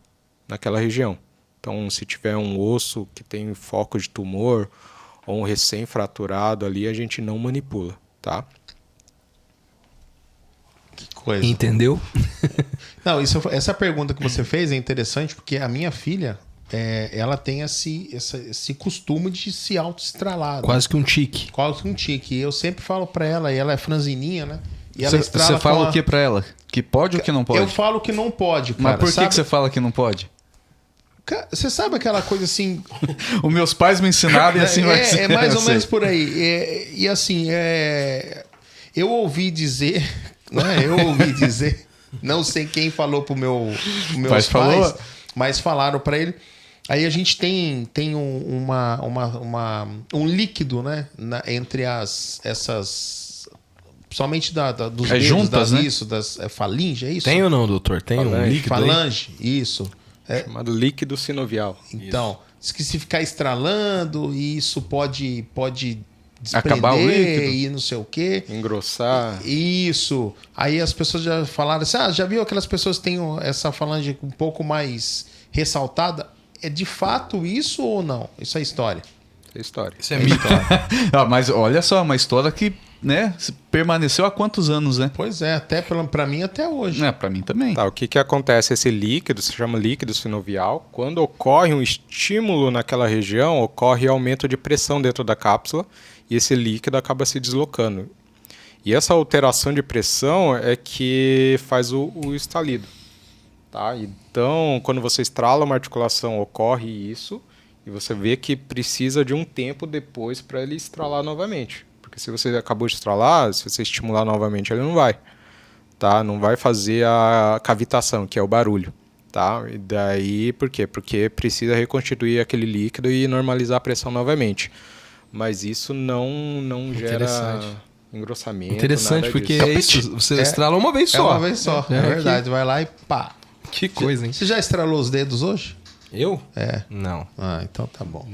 naquela região. Então, se tiver um osso que tem foco de tumor ou um recém-fraturado ali, a gente não manipula, tá? Que coisa. Entendeu? Não, essa pergunta que você fez é interessante porque a minha filha, ela tem esse costume de se autoestralar. Né? Quase que um tique. Quase que um tique. E eu sempre falo pra ela, e ela é franzininha, né? E ela Você fala o que pra ela? Que pode ou que não pode? Eu falo que não pode, cara. Mas por que você fala que não pode? Você sabe aquela coisa assim... Os meus pais me ensinaram e assim vai ser. É mais ou menos por aí. E assim, eu ouvi dizer... Né? Eu ouvi dizer... Não sei quem falou pro meus pais, mas falaram pra ele. Aí a gente tem um líquido, né? Entre essas... Somente dos dedos, juntas, né? Isso, das falinge, é isso? Tem ou não, doutor? Tem um líquido falange, isso. Chamado líquido sinovial. Então, diz que se ficar estralando, isso pode acabar o líquido e não sei o quê. Engrossar. Isso. Aí as pessoas já falaram assim, já viu aquelas pessoas que têm essa falange um pouco mais ressaltada? É de fato isso ou não? Isso é história. É história. Isso é mito. Mas olha só, uma história que, né, permaneceu há quantos anos, né? Pois é, até pra mim até hoje. Pra mim também. Tá, o que acontece? Esse líquido se chama líquido sinovial. Quando ocorre um estímulo naquela região, ocorre aumento de pressão dentro da cápsula e esse líquido acaba se deslocando. E essa alteração de pressão é que faz o estalido. Tá? Então, quando você estrala uma articulação, ocorre isso e você vê que precisa de um tempo depois para ele estralar novamente. Porque se você acabou de estralar, se você estimular novamente, ele não vai. Tá? Não vai fazer a cavitação, que é o barulho. Tá? E daí, por quê? Porque precisa reconstituir aquele líquido e normalizar a pressão novamente. Mas isso não gera engrossamento. Interessante, nada porque disso. é isso. Você estrala uma vez só. É uma vez só, é verdade. Vai lá e pá. Que coisa, hein? Você já estralou os dedos hoje? Eu? É. Não. Ah, então tá bom.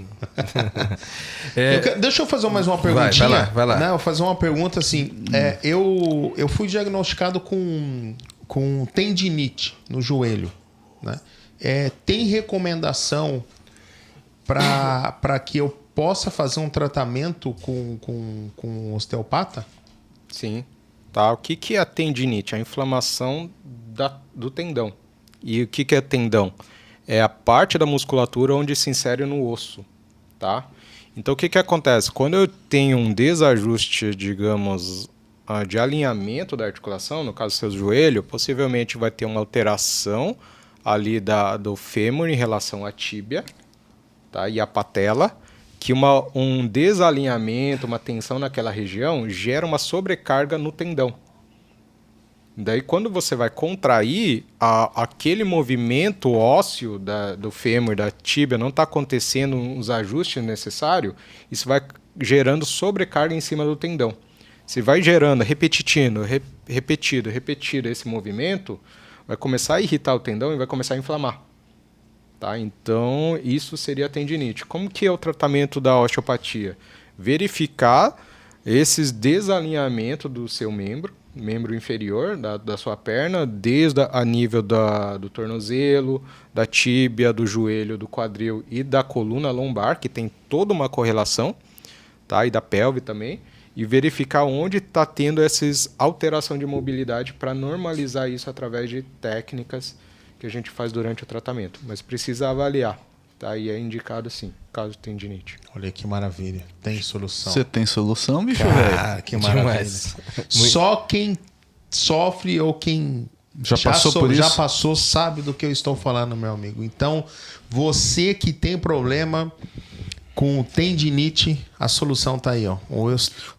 É, Deixa eu fazer mais uma perguntinha. vai lá. Não, eu vou fazer uma pergunta assim. Eu fui diagnosticado com tendinite no joelho. Né? Tem recomendação para que eu possa fazer um tratamento com osteopata? Sim. Tá. O que é a tendinite? A inflamação do tendão. E o que é tendão? É a parte da musculatura onde se insere no osso. Tá? Então, o que acontece? Quando eu tenho um desajuste, digamos, de alinhamento da articulação, no caso do seu joelho, possivelmente vai ter uma alteração ali do fêmur em relação à tíbia, tá? E à patela, que um desalinhamento, uma tensão naquela região gera uma sobrecarga no tendão. Daí, quando você vai contrair, aquele movimento ósseo do fêmur, da tíbia, não está acontecendo os ajustes necessários, isso vai gerando sobrecarga em cima do tendão. Se vai gerando repetido esse movimento, vai começar a irritar o tendão e vai começar a inflamar. Tá? Então, isso seria a tendinite. Como que é o tratamento da osteopatia? Verificar esses desalinhamentos do seu membro inferior da sua perna, desde a nível do tornozelo, da tíbia, do joelho, do quadril e da coluna lombar, que tem toda uma correlação, tá? E da pelve também, e verificar onde está tendo essas alterações de mobilidade para normalizar isso através de técnicas que a gente faz durante o tratamento. Mas precisa avaliar, tá? E é indicado sim, caso de tendinite. Olha que maravilha. Tem solução. Você tem solução, bicho, velho? Ah, que maravilha. Só quem sofre ou quem já passou sabe do que eu estou falando, meu amigo. Então, você que tem problema com tendinite, a solução tá aí, ó.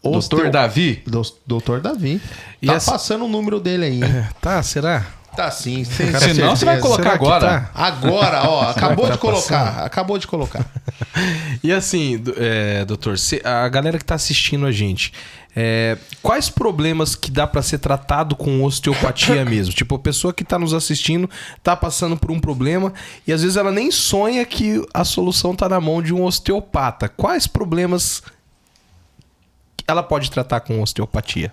Doutor Davi? Doutor Davi. E tá passando o número dele aí. Tá, será? Tá sim. Senão você vai colocar agora. Tá? Agora, ó. Acabou de colocar. Acabou de colocar. E assim, doutor, a galera que tá assistindo a gente, quais problemas que dá para ser tratado com osteopatia mesmo? Tipo, a pessoa que tá nos assistindo tá passando por um problema e às vezes ela nem sonha que a solução tá na mão de um osteopata. Quais problemas ela pode tratar com osteopatia?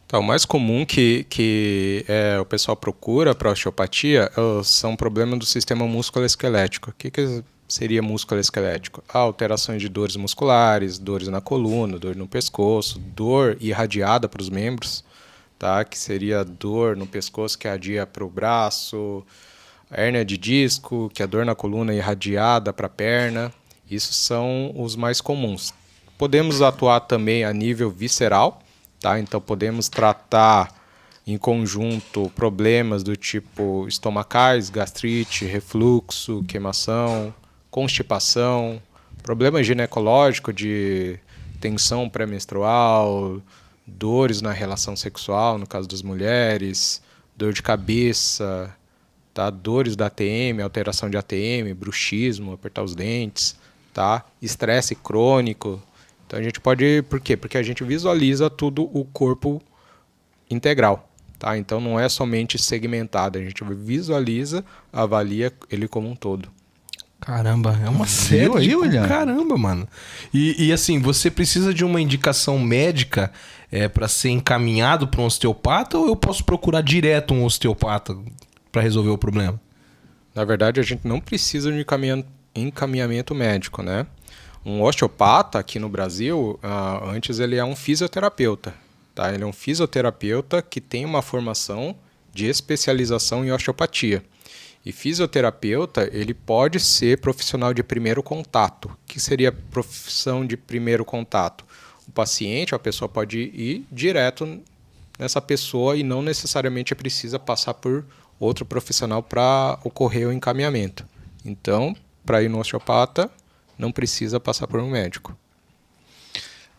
Tá, o mais comum que o pessoal procura para osteopatia são problemas do sistema músculo-esquelético. O que seria músculo-esquelético? Alterações de dores musculares, dores na coluna, dor no pescoço, dor irradiada para os membros, tá? Que seria dor no pescoço que irradia para o braço, hérnia de disco, que é dor na coluna irradiada para a perna. Isso são os mais comuns. Podemos atuar também a nível visceral, tá? Então, podemos tratar em conjunto problemas do tipo estomacais, gastrite, refluxo, queimação, constipação, problema ginecológico de tensão pré-menstrual, dores na relação sexual, no caso das mulheres, dor de cabeça, tá? Dores da ATM, alteração de ATM, bruxismo, apertar os dentes, tá? Estresse crônico. Então a gente pode... Por quê? Porque a gente visualiza tudo o corpo integral, tá? Então não é somente segmentado, a gente visualiza, avalia ele como um todo. Caramba, é uma série aí, de... William? Caramba, mano. E assim, você precisa de uma indicação médica para ser encaminhado para um osteopata ou eu posso procurar direto um osteopata para resolver o problema? Na verdade, a gente não precisa de encaminhamento médico, né? Um osteopata aqui no Brasil, antes ele é um fisioterapeuta, tá? Ele é um fisioterapeuta que tem uma formação de especialização em osteopatia. E fisioterapeuta, ele pode ser profissional de primeiro contato. O que seria profissão de primeiro contato? O paciente, a pessoa pode ir direto nessa pessoa e não necessariamente precisa passar por outro profissional para ocorrer o encaminhamento. Então, para ir no osteopata, não precisa passar por um médico.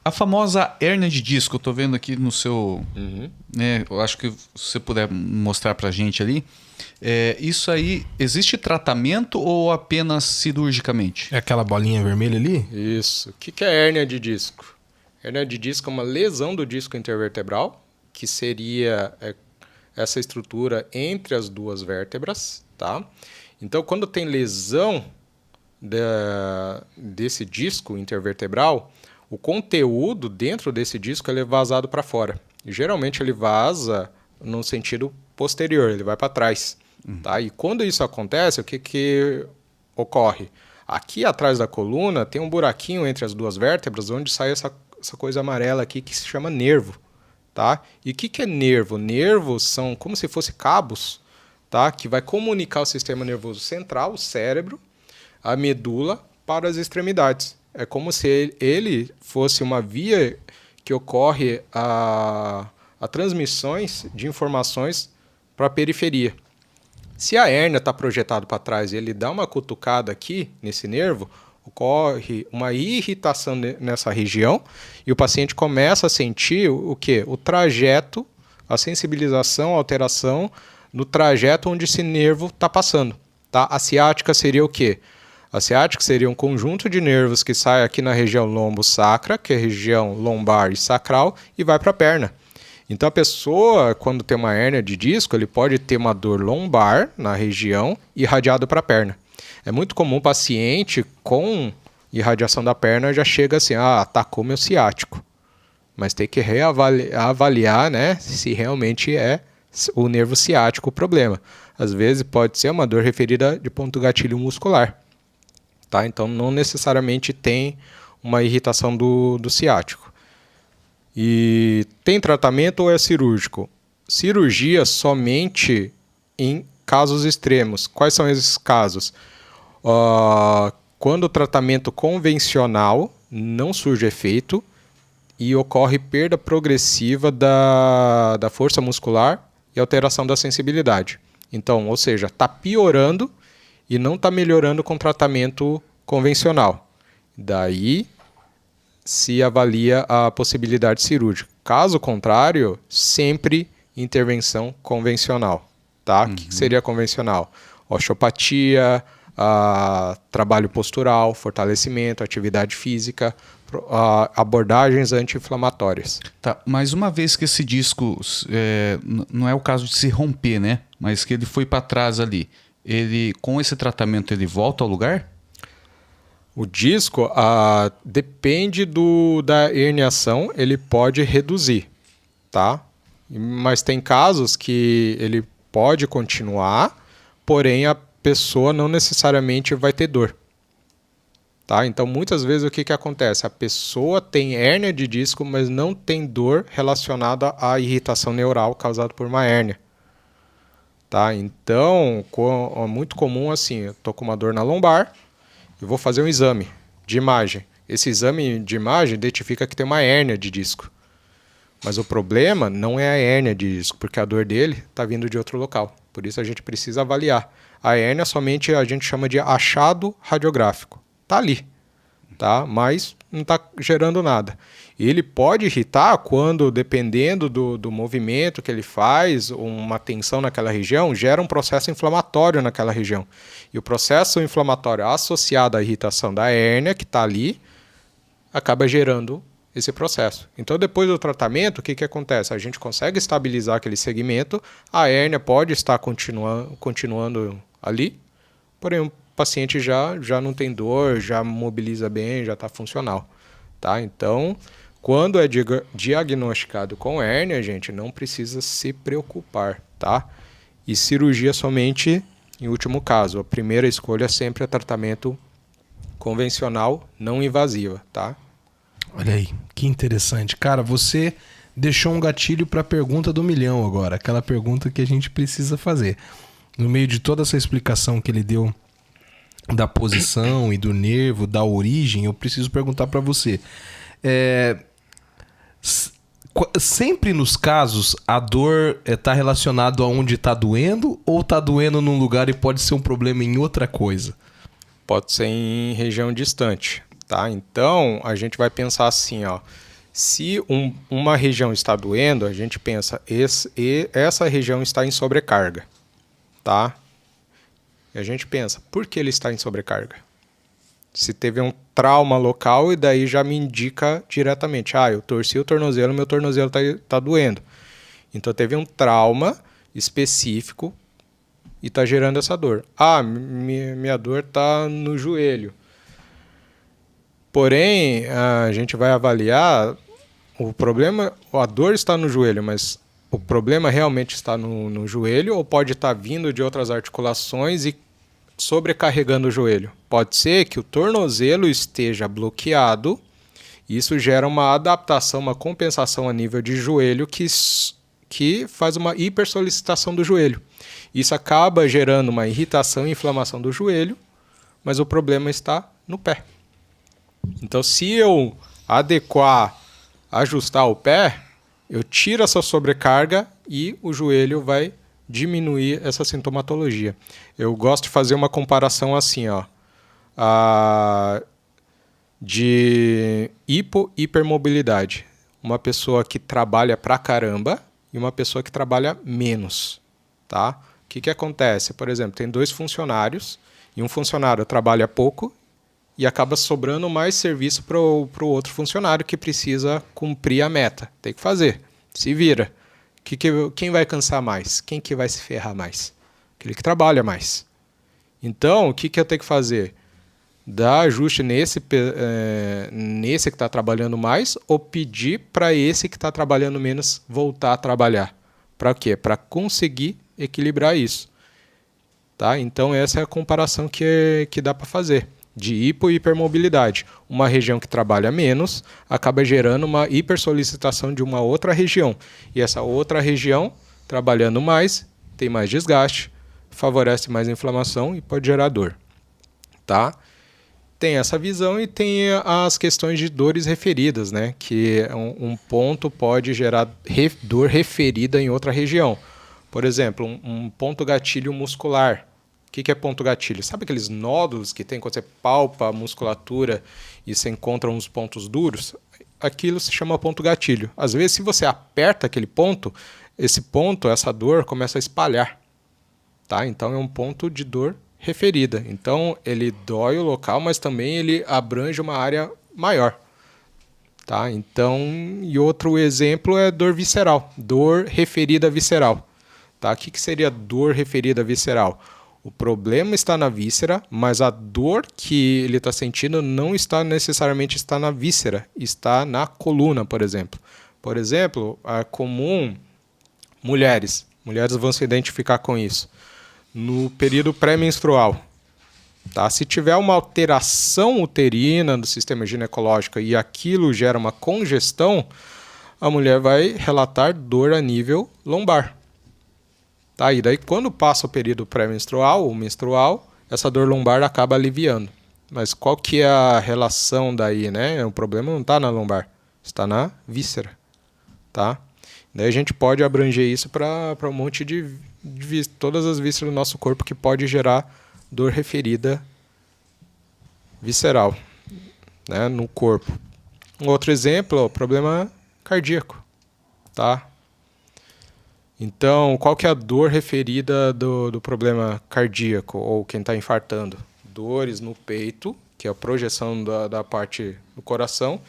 A famosa hérnia de disco, eu tô vendo aqui no seu... né, eu acho que se você puder mostrar pra gente ali. Isso aí, existe tratamento ou apenas cirurgicamente? É aquela bolinha vermelha ali? Isso. O que é hérnia de disco? Hérnia de disco é uma lesão do disco intervertebral, que seria essa estrutura entre as duas vértebras, tá? Então, quando tem lesão desse disco intervertebral, o conteúdo dentro desse disco ele é vazado para fora. E, geralmente ele vaza no sentido posterior, ele vai para trás. Tá? E quando isso acontece, o que ocorre? Aqui atrás da coluna tem um buraquinho entre as duas vértebras onde sai essa coisa amarela aqui que se chama nervo. Tá? E o que é nervo? Nervos são como se fossem cabos, tá? Que vai comunicar o sistema nervoso central, o cérebro, a medula, para as extremidades. É como se ele fosse uma via que ocorre a transmissões de informações para a periferia. Se a hérnia está projetada para trás e ele dá uma cutucada aqui nesse nervo, ocorre uma irritação nessa região e o paciente começa a sentir o quê? O trajeto, a sensibilização, a alteração no trajeto onde esse nervo está passando. Tá? A ciática seria o quê? A ciática seria um conjunto de nervos que sai aqui na região lombo-sacra, que é a região lombar e sacral, e vai para a perna. Então a pessoa, quando tem uma hérnia de disco, ele pode ter uma dor lombar na região irradiado para a perna. É muito comum o paciente com irradiação da perna já chega assim, atacou meu ciático. Mas tem que reavaliar, né, se realmente é o nervo ciático o problema. Às vezes pode ser uma dor referida de ponto gatilho muscular. Tá? Então não necessariamente tem uma irritação do ciático. E tem tratamento ou é cirúrgico? Cirurgia somente em casos extremos. Quais são esses casos? Quando o tratamento convencional não surge efeito e ocorre perda progressiva da força muscular e alteração da sensibilidade. Então, ou seja, está piorando e não está melhorando com tratamento convencional. Daí se avalia a possibilidade cirúrgica. Caso contrário, sempre intervenção convencional. Tá? O que seria convencional? Osteopatia, trabalho postural, fortalecimento, atividade física, abordagens anti-inflamatórias. Tá, mas uma vez que esse disco, não é o caso de se romper, né? Mas que ele foi para trás ali, ele com esse tratamento ele volta ao lugar? O disco, depende da herniação, ele pode reduzir, tá? Mas tem casos que ele pode continuar, porém a pessoa não necessariamente vai ter dor. Tá? Então, muitas vezes, o que acontece? A pessoa tem hérnia de disco, mas não tem dor relacionada à irritação neural causada por uma hérnia. Tá? Então, é muito comum assim, eu estou com uma dor na lombar e vou fazer um exame de imagem. Esse exame de imagem identifica que tem uma hérnia de disco. Mas o problema não é a hérnia de disco, porque a dor dele está vindo de outro local. Por isso a gente precisa avaliar. A hérnia somente a gente chama de achado radiográfico. Está ali, tá? Mas não está gerando nada. Ele pode irritar quando, dependendo do movimento que ele faz, uma tensão naquela região, gera um processo inflamatório naquela região. E o processo inflamatório associado à irritação da hérnia, que está ali, acaba gerando esse processo. Então, depois do tratamento, o que acontece? A gente consegue estabilizar aquele segmento, a hérnia pode estar continuando ali, porém o paciente já não tem dor, já mobiliza bem, já está funcional. Tá? Então, quando é diagnosticado com hérnia, gente, não precisa se preocupar. Tá? E cirurgia somente em último caso. A primeira escolha sempre é tratamento convencional, não invasiva. Tá? Olha aí, que interessante. Cara, você deixou um gatilho para a pergunta do milhão agora. Aquela pergunta que a gente precisa fazer. No meio de toda essa explicação que ele deu da posição e do nervo, da origem, eu preciso perguntar para você. Sempre nos casos a dor está relacionada a onde está doendo ou está doendo num lugar e pode ser um problema em outra coisa? Pode ser em região distante. Tá? Então, a gente vai pensar assim, ó, se uma região está doendo, a gente pensa, essa região está em sobrecarga. Tá? E a gente pensa, por que ele está em sobrecarga? Se teve um trauma local e daí já me indica diretamente, eu torci o tornozelo, meu tornozelo está doendo. Então teve um trauma específico e está gerando essa dor. Minha dor está no joelho. Porém, a gente vai avaliar o problema, a dor está no joelho, mas o problema realmente está no joelho ou pode estar vindo de outras articulações e sobrecarregando o joelho? Pode ser que o tornozelo esteja bloqueado, e isso gera uma adaptação, uma compensação a nível de joelho que faz uma hipersolicitação do joelho. Isso acaba gerando uma irritação e inflamação do joelho, mas o problema está no pé. Então, se eu ajustar o pé, eu tiro essa sobrecarga e o joelho vai diminuir essa sintomatologia. Eu gosto de fazer uma comparação assim, ó. de hipermobilidade. Uma pessoa que trabalha pra caramba e uma pessoa que trabalha menos, tá? O que acontece? Por exemplo, tem 2 funcionários e um funcionário trabalha pouco e acaba sobrando mais serviço para o outro funcionário que precisa cumprir a meta. Tem que fazer. Se vira. Quem vai cansar mais? Quem que vai se ferrar mais? Aquele que trabalha mais. Então, o que eu tenho que fazer? Dar ajuste nesse que está trabalhando mais ou pedir para esse que está trabalhando menos voltar a trabalhar? Para quê? Para conseguir equilibrar isso. Tá? Então, essa é a comparação que dá para fazer. De hipo e hipermobilidade. Uma região que trabalha menos acaba gerando uma hipersolicitação de uma outra região. E essa outra região, trabalhando mais, tem mais desgaste, favorece mais inflamação e pode gerar dor. Tá? Tem essa visão e tem as questões de dores referidas, né? Que um ponto pode gerar dor referida em outra região. Por exemplo, um ponto gatilho muscular. O que é ponto gatilho? Sabe aqueles nódulos que tem quando você palpa a musculatura e você encontra uns pontos duros? Aquilo se chama ponto gatilho. Às vezes, se você aperta aquele ponto, essa dor começa a espalhar. Tá? Então, é um ponto de dor referida. Então, ele dói o local, mas também ele abrange uma área maior. Tá? Então, e outro exemplo é dor visceral. Dor referida visceral. Tá? O que seria dor referida visceral? O problema está na víscera, mas a dor que ele está sentindo não está necessariamente na víscera, está na coluna, por exemplo. Por exemplo, é comum mulheres vão se identificar com isso. No período pré-menstrual, tá? Se tiver uma alteração uterina do sistema ginecológico e aquilo gera uma congestão, a mulher vai relatar dor a nível lombar. Tá, e daí quando passa o período pré-menstrual ou menstrual, essa dor lombar acaba aliviando. Mas qual que é a relação daí, né? O problema não está na lombar, está na víscera. Tá? Daí a gente pode abranger isso para um monte de todas as vísceras do nosso corpo que pode gerar dor referida visceral, né, no corpo. Um outro exemplo é o problema cardíaco. Tá? Então, qual que é a dor referida do problema cardíaco ou quem está infartando? Dores no peito, que é a projeção da parte do coração,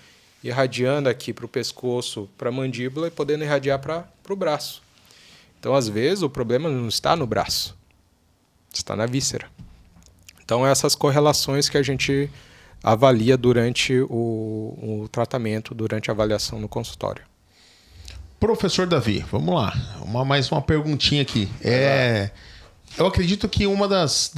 irradiando aqui para o pescoço, para a mandíbula e podendo irradiar para o braço. Então, às vezes, o problema não está no braço, está na víscera. Então, essas correlações que a gente avalia durante o tratamento, durante a avaliação no consultório. Professor Davi, vamos lá. Mais uma perguntinha aqui. Eu acredito que uma das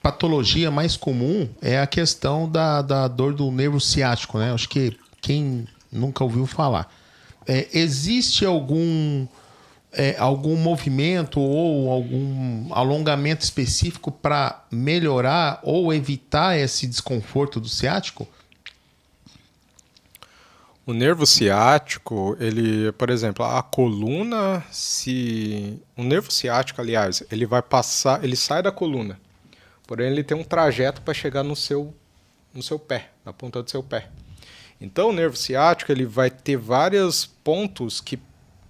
patologias mais comum é a questão da dor do nervo ciático, né? Acho que quem nunca ouviu falar. Existe algum movimento ou algum alongamento específico para melhorar ou evitar esse desconforto do ciático? O nervo ciático, ele, por exemplo, a coluna, o nervo ciático, aliás, ele vai passar, ele sai da coluna, porém ele tem um trajeto para chegar no seu pé, na ponta do seu pé. Então o nervo ciático, ele vai ter vários pontos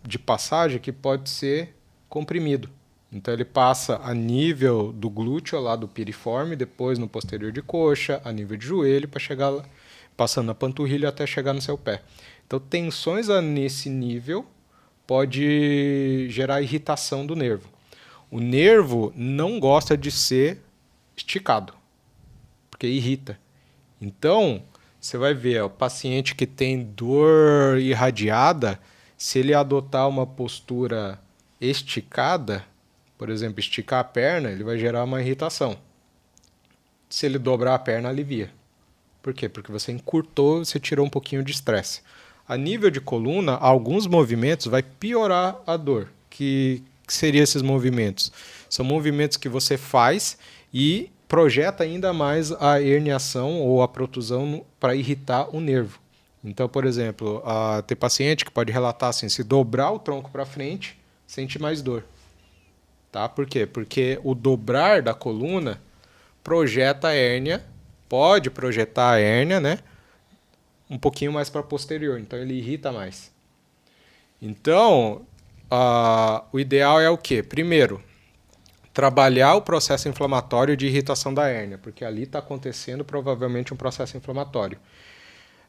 de passagem que pode ser comprimido. Então ele passa a nível do glúteo, lá do piriforme, depois no posterior de coxa, a nível de joelho, para chegar lá, passando na panturrilha até chegar no seu pé. Então, tensões nesse nível pode gerar irritação do nervo. O nervo não gosta de ser esticado, porque irrita. Então, você vai ver, o paciente que tem dor irradiada, se ele adotar uma postura esticada, por exemplo, esticar a perna, ele vai gerar uma irritação. Se ele dobrar a perna, alivia. Por quê? Porque você encurtou, você tirou um pouquinho de estresse. A nível de coluna, alguns movimentos vai piorar a dor. Que seriam esses movimentos? São movimentos que você faz e projeta ainda mais a herniação ou a protusão para irritar o nervo. Então, por exemplo, tem paciente que pode relatar assim, se dobrar o tronco para frente, sente mais dor. Tá? Por quê? Porque o dobrar da coluna projeta a hérnia pode projetar a hérnia, né? Um pouquinho mais para posterior, então ele irrita mais. Então, o ideal é o quê? Primeiro, trabalhar o processo inflamatório de irritação da hérnia, porque ali está acontecendo provavelmente um processo inflamatório.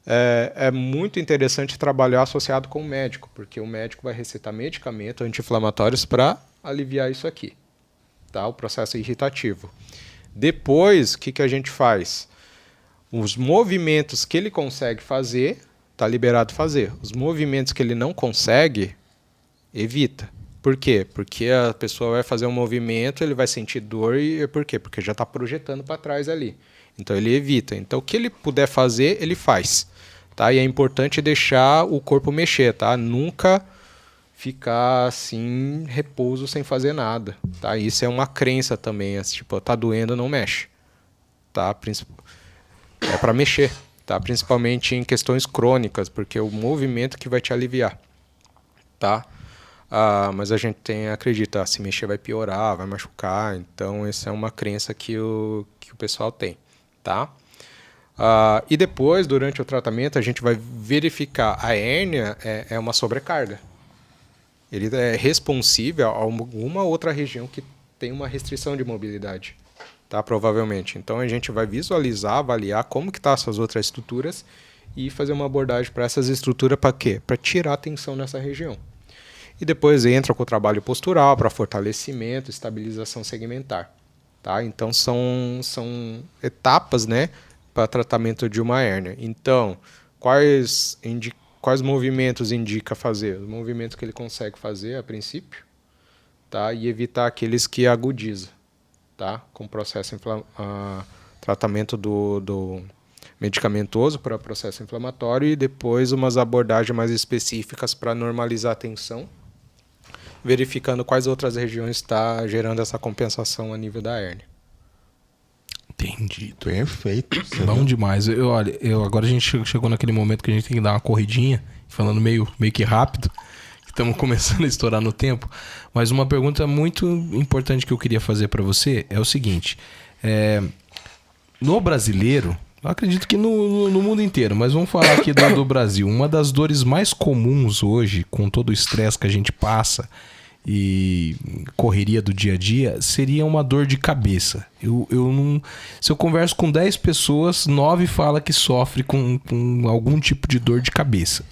É muito interessante trabalhar associado com o médico, porque o médico vai receitar medicamentos anti-inflamatórios para aliviar isso aqui, tá? O processo irritativo. Depois, o que a gente faz? Os movimentos que ele consegue fazer, está liberado fazer. Os movimentos que ele não consegue, evita. Por quê? Porque a pessoa vai fazer um movimento, ele vai sentir dor, e por quê? Porque já está projetando para trás ali. Então ele evita. Então o que ele puder fazer, ele faz. Tá? E é importante deixar o corpo mexer, tá? Nunca ficar assim, repouso sem fazer nada. Tá? Isso é uma crença também. Tipo, tá doendo, não mexe. Tá? É para mexer. Tá? Principalmente em questões crônicas, porque é o movimento que vai te aliviar. Tá? Mas a gente acredita, se mexer vai piorar, vai machucar. Então, essa é uma crença que o pessoal tem. Tá? E depois, durante o tratamento, a gente vai verificar. A hérnia é uma sobrecarga. Ele é responsível a alguma outra região que tem uma restrição de mobilidade. Tá? Provavelmente. Então, a gente vai visualizar, avaliar como que estão essas outras estruturas e fazer uma abordagem para essas estruturas para quê? Para tirar a tensão nessa região. E depois entra com o trabalho postural para fortalecimento, estabilização segmentar. Tá? Então, são etapas, né, para tratamento de uma hérnia. Então, quais movimentos indica fazer? Os movimentos que ele consegue fazer a princípio, tá? E evitar aqueles que agudizam, tá? Com processo tratamento do medicamentoso para processo inflamatório e depois umas abordagens mais específicas para normalizar a tensão, verificando quais outras regiões está gerando essa compensação a nível da hérnia. Entendi. Perfeito. Bom demais. Olha, agora a gente chegou naquele momento que a gente tem que dar uma corridinha, falando meio que rápido, que estamos começando a estourar no tempo. Mas uma pergunta muito importante que eu queria fazer para você é o seguinte: no brasileiro, eu acredito que no mundo inteiro, mas vamos falar aqui do Brasil. Uma das dores mais comuns hoje, com todo o estresse que a gente passa e correria do dia a dia, seria uma dor de cabeça. Se eu converso com 10 pessoas, 9 falam que sofre com algum tipo de dor de cabeça.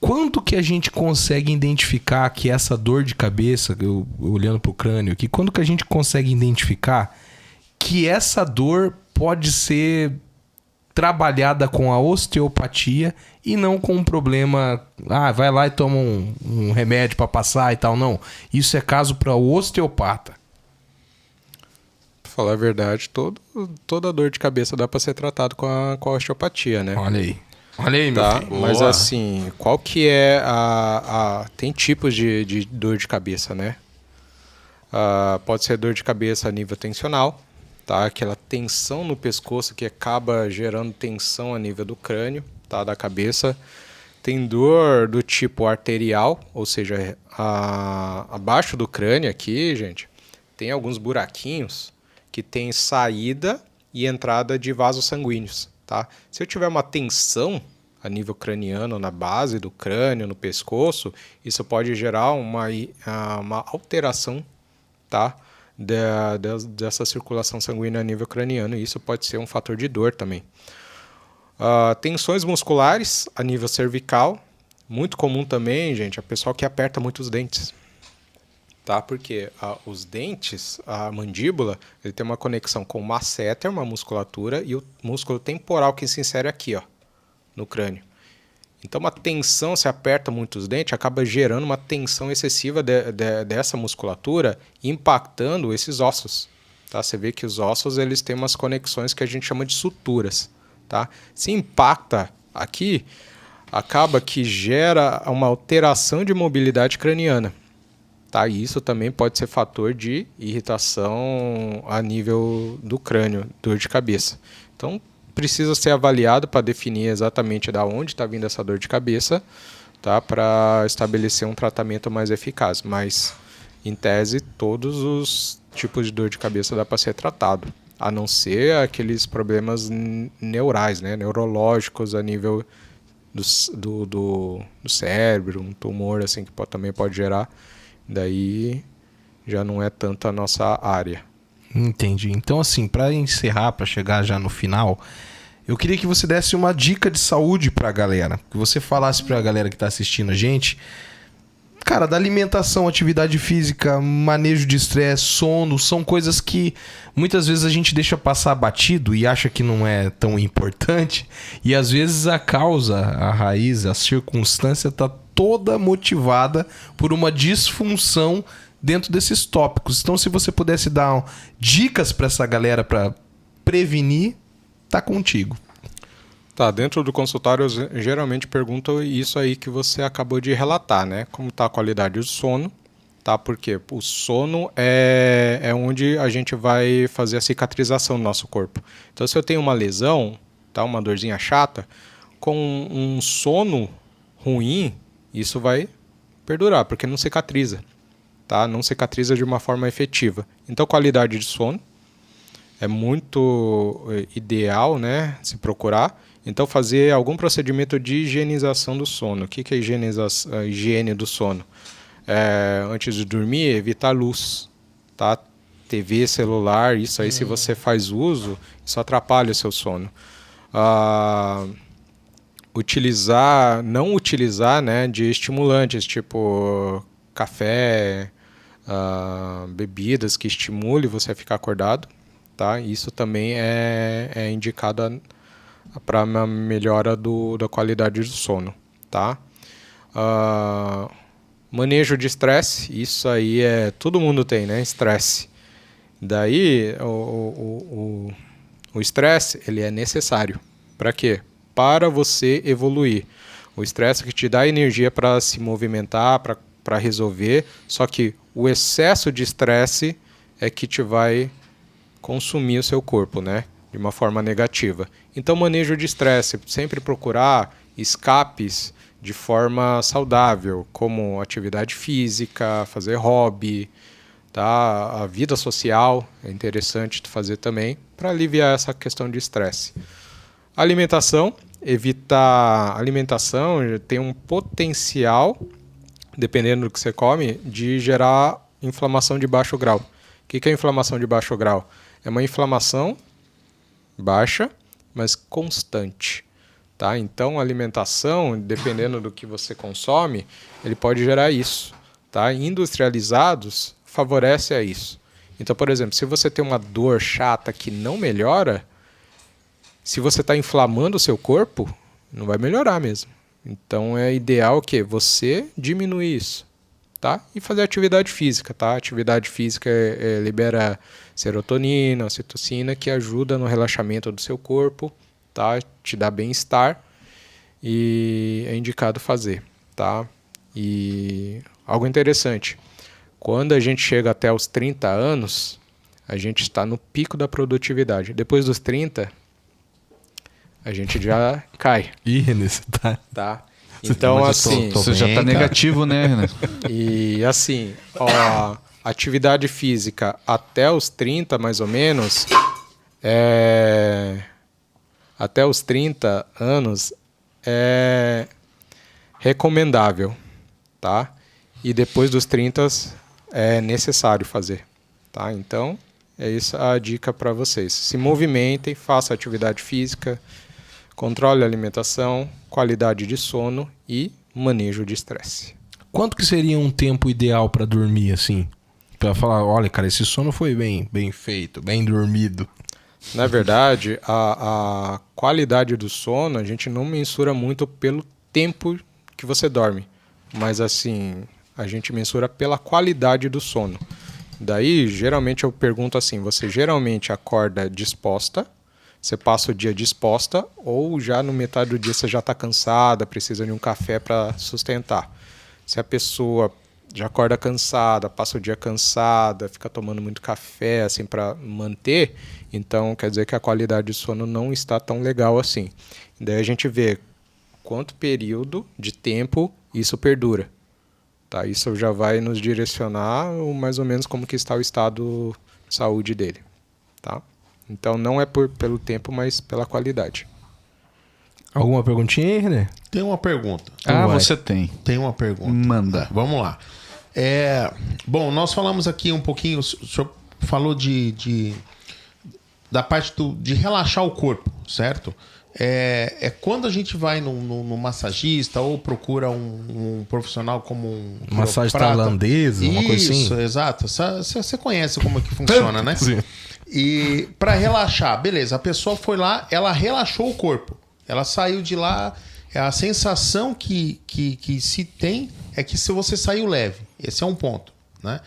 Quando que a gente consegue identificar que essa dor de cabeça, olhando para o crânio aqui, quando que a gente consegue identificar que essa dor pode ser trabalhada com a osteopatia e não com um problema, vai lá e toma um remédio para passar e tal, não. Isso é caso para o osteopata. Pra falar a verdade, toda dor de cabeça dá para ser tratado com a osteopatia, né? Olha aí, meu tá? filho. Mas Boa. assim, qual que é tem tipos de dor de cabeça, né? Pode ser dor de cabeça a nível tensional, tá? Aquela tensão no pescoço que acaba gerando tensão a nível do crânio, tá? Da cabeça. Tem dor do tipo arterial, ou seja, abaixo do crânio aqui, gente, tem alguns buraquinhos que tem saída e entrada de vasos sanguíneos, tá? Se eu tiver uma tensão a nível craniano, na base do crânio, no pescoço, isso pode gerar uma alteração, tá? Dessa circulação sanguínea a nível craniano, e isso pode ser um fator de dor também. Tensões musculares a nível cervical, muito comum também, gente, é o pessoal que aperta muito os dentes, tá? Porque os dentes, a mandíbula, ele tem uma conexão com o masseter, uma musculatura, e o músculo temporal que se insere aqui, ó, no crânio. Então, uma tensão, se aperta muito os dentes, acaba gerando uma tensão excessiva dessa musculatura, impactando esses ossos. Tá? Você vê que os ossos eles têm umas conexões que a gente chama de suturas. Tá? Se impacta aqui, acaba que gera uma alteração de mobilidade craniana. Tá? E isso também pode ser fator de irritação a nível do crânio, dor de cabeça. Então, precisa ser avaliado para definir exatamente de onde está vindo essa dor de cabeça, tá? Para estabelecer um tratamento mais eficaz. Mas, em tese, todos os tipos de dor de cabeça dá para ser tratado. a não ser aqueles problemas neurais, né? Neurológicos a nível do cérebro, um tumor assim que também pode gerar. Daí já não é tanto a nossa área. Entendi. Então, assim, para encerrar, para chegar já no final, eu queria que você desse uma dica de saúde para a galera. Que você falasse para a galera que está assistindo a gente, cara, da alimentação, atividade física, manejo de estresse, sono, são coisas que muitas vezes a gente deixa passar batido e acha que não é tão importante. E às vezes a causa, a raiz, a circunstância está toda motivada por uma disfunção dentro desses tópicos. Então, se você pudesse dar dicas para essa galera para prevenir, tá contigo. Tá, dentro do consultório eu geralmente pergunto isso aí que você acabou de relatar, né? Como tá a qualidade do sono, tá? Porque o sono é onde a gente vai fazer a cicatrização do nosso corpo. Então, se eu tenho uma lesão, tá? Uma dorzinha chata, com um sono ruim, isso vai perdurar, porque não cicatriza, tá? Não cicatriza de uma forma efetiva. Então, qualidade de sono é muito ideal, né? Se procurar. Então, fazer algum procedimento de higienização do sono. O que é a higiene do sono? Antes de dormir, evitar luz, tá? TV, celular, isso aí, se você faz uso, isso atrapalha o seu sono. Não utilizar, né, de estimulantes, tipo café, bebidas que estimulem você a ficar acordado, tá? Isso também é indicado para a melhora da qualidade do sono, tá? Manejo de estresse, isso aí todo mundo tem, né? Estresse. Daí o estresse ele é necessário. Para quê? Para você evoluir. O estresse que te dá energia para se movimentar, para resolver, só que o excesso de estresse é que te vai consumir o seu corpo, né? De uma forma negativa. Então, manejo de estresse, sempre procurar escapes de forma saudável, como atividade física, fazer hobby, tá? A vida social é interessante tu fazer também para aliviar essa questão de estresse. Alimentação, alimentação tem um potencial, dependendo do que você come, de gerar inflamação de baixo grau. O que é inflamação de baixo grau? É uma inflamação baixa, mas constante, tá? Então, a alimentação, dependendo do que você consome, ele pode gerar isso, tá? Industrializados favorece a isso. Então, por exemplo, se você tem uma dor chata que não melhora, se você está inflamando o seu corpo, não vai melhorar mesmo. Então, é ideal que você diminuir isso, tá? E fazer atividade física, tá? Atividade física libera serotonina, ocitocina, que ajuda no relaxamento do seu corpo, tá? Te dá bem-estar e é indicado fazer, tá? E algo interessante, quando a gente chega até os 30 anos, a gente está no pico da produtividade. Depois dos 30, a gente já cai. Ih, René, você tá? Então, assim... Você já tá negativo, né, René? E, assim, atividade física até os 30, mais ou menos, até os 30 anos é recomendável, tá? E depois dos 30 é necessário fazer, tá? Então, é essa a dica para vocês. Se movimentem, façam atividade física, controle a alimentação, qualidade de sono e manejo de estresse. Quanto que seria um tempo ideal para dormir, assim? Para falar, olha, cara, esse sono foi bem feito, bem dormido. Na verdade, a qualidade do sono a gente não mensura muito pelo tempo que você dorme, mas assim, a gente mensura pela qualidade do sono. Daí, geralmente eu pergunto assim, você geralmente acorda disposta, você passa o dia disposta, ou já no metade do dia você já está cansada, precisa de um café para sustentar. Se a pessoa já acorda cansada, passa o dia cansada, fica tomando muito café assim para manter, então quer dizer que a qualidade de sono não está tão legal assim. Daí a gente vê quanto período de tempo isso perdura. Tá? Isso já vai nos direcionar mais ou menos como que está o estado de saúde dele. Tá? Então não é pelo tempo, mas pela qualidade. Alguma perguntinha aí, René? Tem uma pergunta. Ah, vai. você tem. Tem uma pergunta. Manda. Vamos lá. Bom, nós falamos aqui um pouquinho, o senhor falou da parte de relaxar o corpo, certo? Quando a gente vai no massagista ou procura um profissional como um Massagem quiroprata. tailandesa, uma coisa assim? Isso, exato. Você conhece como é que funciona, né? Sim. E para relaxar, beleza, a pessoa foi lá, ela relaxou o corpo. Ela saiu de lá, a sensação que se tem é que se você saiu leve. Esse é um ponto, né?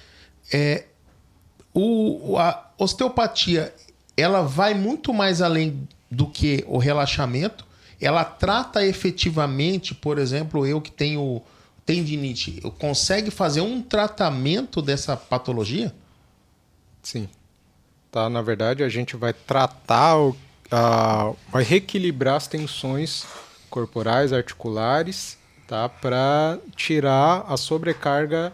A osteopatia, ela vai muito mais além do que o relaxamento. Ela trata efetivamente, por exemplo, eu que tenho tendinite, eu consegue fazer um tratamento dessa patologia? Sim. Tá, na verdade, a gente vai tratar, vai reequilibrar as tensões corporais, articulares, tá, para tirar a sobrecarga,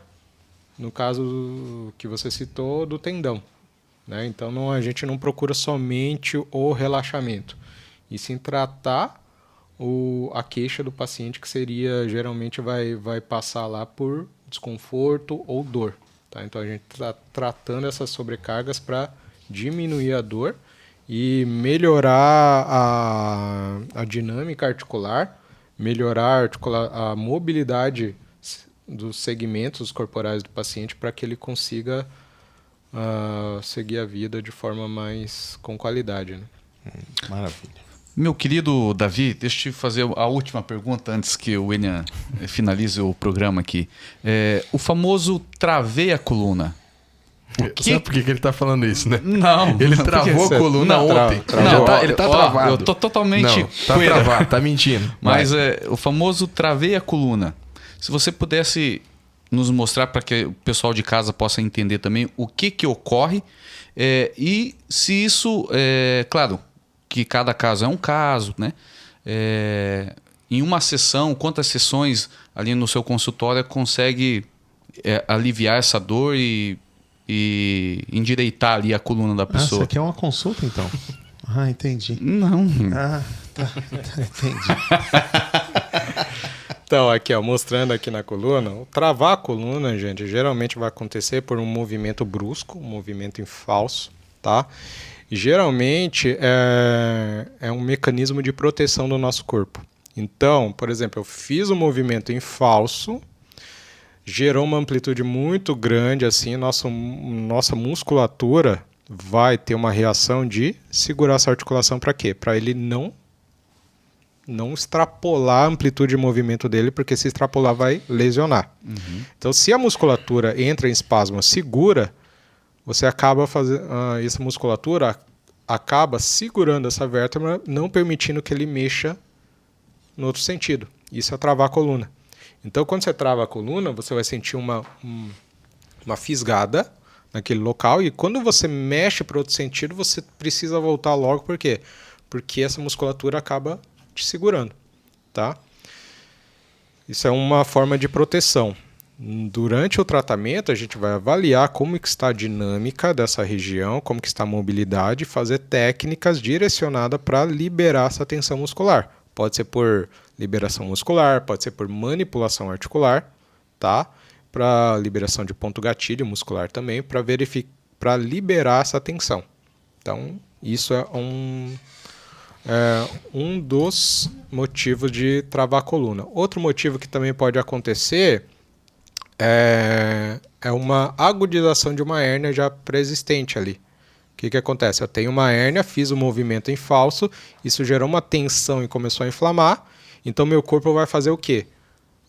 no caso que você citou, do tendão. Né? Então a gente não procura somente o relaxamento, e sim tratar a queixa do paciente, que seria, geralmente vai passar lá por desconforto ou dor. Tá? Então a gente está tratando essas sobrecargas para diminuir a dor e melhorar a dinâmica articular, melhorar a mobilidade dos segmentos corporais do paciente, para que ele consiga seguir a vida de forma mais com qualidade. Né? Maravilha. Meu querido Davi, deixa eu te fazer a última pergunta antes que o William finalize o programa aqui. O famoso travei a coluna. Sabe por que ele tá falando isso, né? Não. Ele travou a coluna ontem. Ele tá travado. Eu tô totalmente... Não, tá travado, tá mentindo. Mas o famoso travei a coluna. Se você pudesse nos mostrar, para que o pessoal de casa possa entender também o que ocorre, e se isso... claro, que cada caso é um caso, né? Em uma sessão, quantas sessões ali no seu consultório consegue aliviar essa dor e endireitar ali a coluna da pessoa? Isso aqui é uma consulta, então? Ah, entendi. Não. Ah, tá entendi. Então, aqui, ó, mostrando aqui na coluna, travar a coluna, gente, geralmente vai acontecer por um movimento brusco, um movimento em falso, tá? E, geralmente é um mecanismo de proteção do nosso corpo. Então, por exemplo, eu fiz um movimento em falso, gerou uma amplitude muito grande, assim, nossa musculatura vai ter uma reação de segurar essa articulação. Para quê? Para ele não extrapolar a amplitude de movimento dele, porque se extrapolar vai lesionar. Uhum. Então, se a musculatura entra em espasmo, segura, você acaba fazendo, essa musculatura acaba segurando essa vértebra, não permitindo que ele mexa no outro sentido. Isso é travar a coluna. Então, quando você trava a coluna, você vai sentir uma fisgada naquele local, e quando você mexe para outro sentido, você precisa voltar logo. Por quê? Porque essa musculatura acaba te segurando, tá? Isso é uma forma de proteção. Durante o tratamento, a gente vai avaliar como que está a dinâmica dessa região, como que está a mobilidade, fazer técnicas direcionadas para liberar essa tensão muscular. Pode ser por liberação muscular, pode ser por manipulação articular, tá? Para liberação de ponto gatilho muscular também, para liberar essa tensão. Então, isso é um dos motivos de travar a coluna. Outro motivo que também pode acontecer é uma agudização de uma hérnia já pré-existente ali. O que acontece? Eu tenho uma hérnia, fiz um movimento em falso, isso gerou uma tensão e começou a inflamar, então meu corpo vai fazer o quê?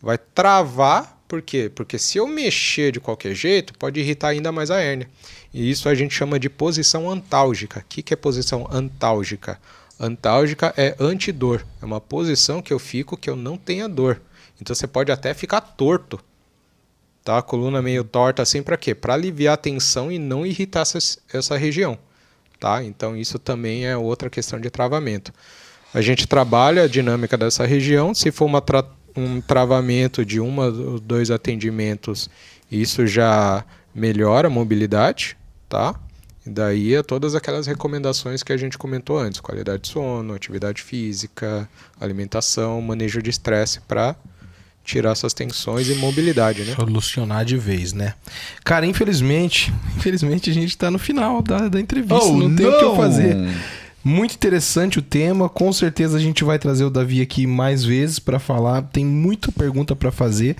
Vai travar. Por quê? Porque se eu mexer de qualquer jeito, pode irritar ainda mais a hérnia. E isso a gente chama de posição antálgica. O que é posição antálgica? Antálgica é antidor. É uma posição que eu fico que eu não tenha dor. Então você pode até ficar torto. Tá? A coluna meio torta assim, para quê? Para aliviar a tensão e não irritar essa região. Tá? Então isso também é outra questão de travamento. A gente trabalha a dinâmica dessa região. Se for um travamento de 1 ou 2 atendimentos, isso já melhora a mobilidade, tá? Daí é todas aquelas recomendações que a gente comentou antes, qualidade de sono, atividade física, alimentação, manejo de estresse para tirar essas tensões e mobilidade, né? Solucionar de vez, né? Cara, infelizmente a gente tá no final da entrevista, não tem o que eu fazer. Muito interessante o tema, com certeza a gente vai trazer o Davi aqui mais vezes para falar, tem muita pergunta para fazer.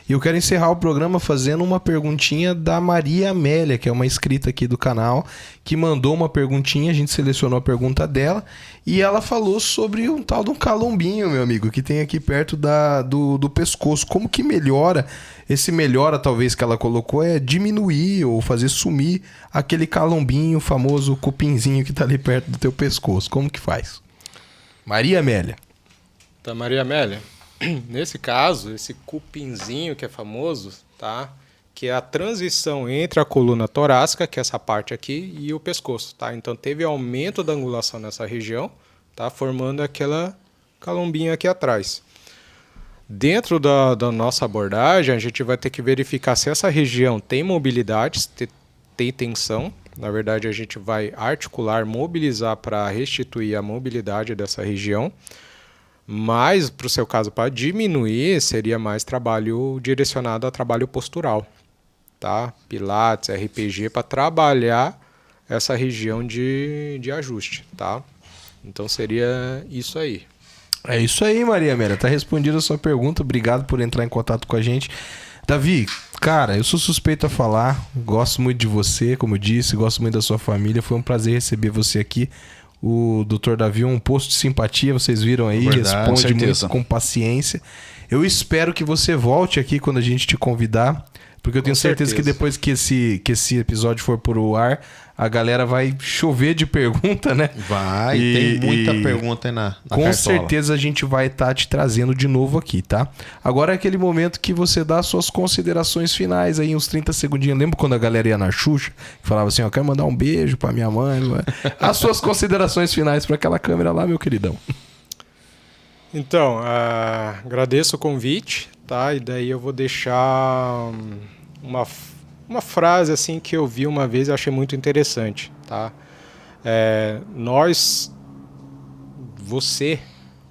E eu quero encerrar o programa fazendo uma perguntinha da Maria Amélia, que é uma inscrita aqui do canal, que mandou uma perguntinha, a gente selecionou a pergunta dela, e ela falou sobre um tal de um calombinho, meu amigo, que tem aqui perto do pescoço. Como que melhora? Esse melhora, talvez, que ela colocou, é diminuir ou fazer sumir aquele calombinho, o famoso cupinzinho que tá ali perto do teu pescoço. Como que faz? Maria Amélia. Tá, Maria Amélia, nesse caso, esse cupinzinho que é famoso, tá? Que é a transição entre a coluna torácica, que é essa parte aqui, e o pescoço, tá? Então teve aumento da angulação nessa região, tá? Formando aquela calombinha aqui atrás. Dentro da nossa abordagem, a gente vai ter que verificar se essa região tem mobilidade, se tem tensão. Na verdade, a gente vai articular, mobilizar para restituir a mobilidade dessa região. Mas, para o seu caso, para diminuir, seria mais trabalho direcionado a trabalho postural, tá? Pilates, RPG, para trabalhar essa região de ajuste, tá? Então, seria isso aí. É isso aí, Maria Amélia. Tá respondida a sua pergunta. Obrigado por entrar em contato com a gente. Davi, cara, eu sou suspeito a falar. Gosto muito de você, como eu disse. Gosto muito da sua família. Foi um prazer receber você aqui. O Dr. Davi é um posto de simpatia. Vocês viram aí. Verdade, responde muito com paciência. Eu espero que você volte aqui quando a gente te convidar. Porque eu tenho certeza que depois que esse episódio for pro ar, a galera vai chover de pergunta, né? Vai, tem muita pergunta aí na com cartola. certeza a gente vai estar te trazendo de novo aqui, tá? Agora é aquele momento que você dá suas considerações finais aí, uns 30 segundinhos. Lembra quando a galera ia na Xuxa? Que falava assim, ó, quero mandar um beijo pra minha mãe. As suas considerações finais pra aquela câmera lá, meu queridão. Então, agradeço o convite, tá? E daí eu vou deixar uma frase assim que eu vi uma vez e achei muito interessante, tá?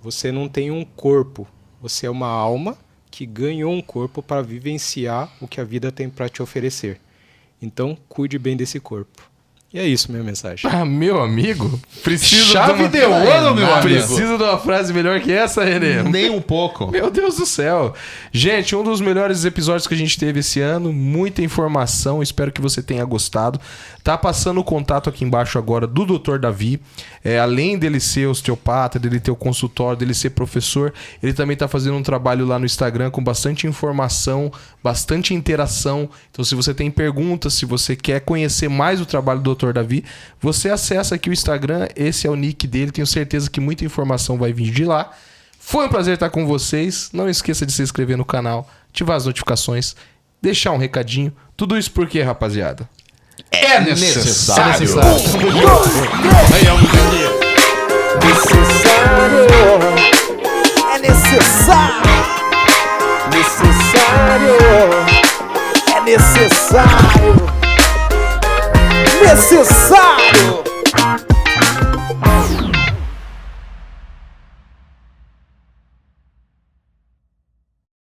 Você não tem um corpo, você é uma alma que ganhou um corpo para vivenciar o que a vida tem para te oferecer. Então, cuide bem desse corpo. E é isso, minha mensagem. Ah, meu amigo, preciso Chave de ouro, meu amigo. Preciso de uma frase melhor que essa, Renê. Nem um pouco. Meu Deus do céu. Gente, um dos melhores episódios que a gente teve esse ano. Muita informação, espero que você tenha gostado. Tá passando o contato aqui embaixo agora do Dr. Davi. Além dele ser osteopata, dele ter o consultório, dele ser professor, ele também tá fazendo um trabalho lá no Instagram com bastante informação, bastante interação. Então, se você tem perguntas, se você quer conhecer mais o trabalho do Dr. Davi, você acessa aqui o Instagram, esse é o nick dele, tenho certeza que muita informação vai vir de lá. Foi um prazer estar com vocês, não esqueça de se inscrever no canal, ativar as notificações, deixar um recadinho, tudo isso por quê, rapaziada? É necessário. É necessário. É necessário. É necessário. Necessário.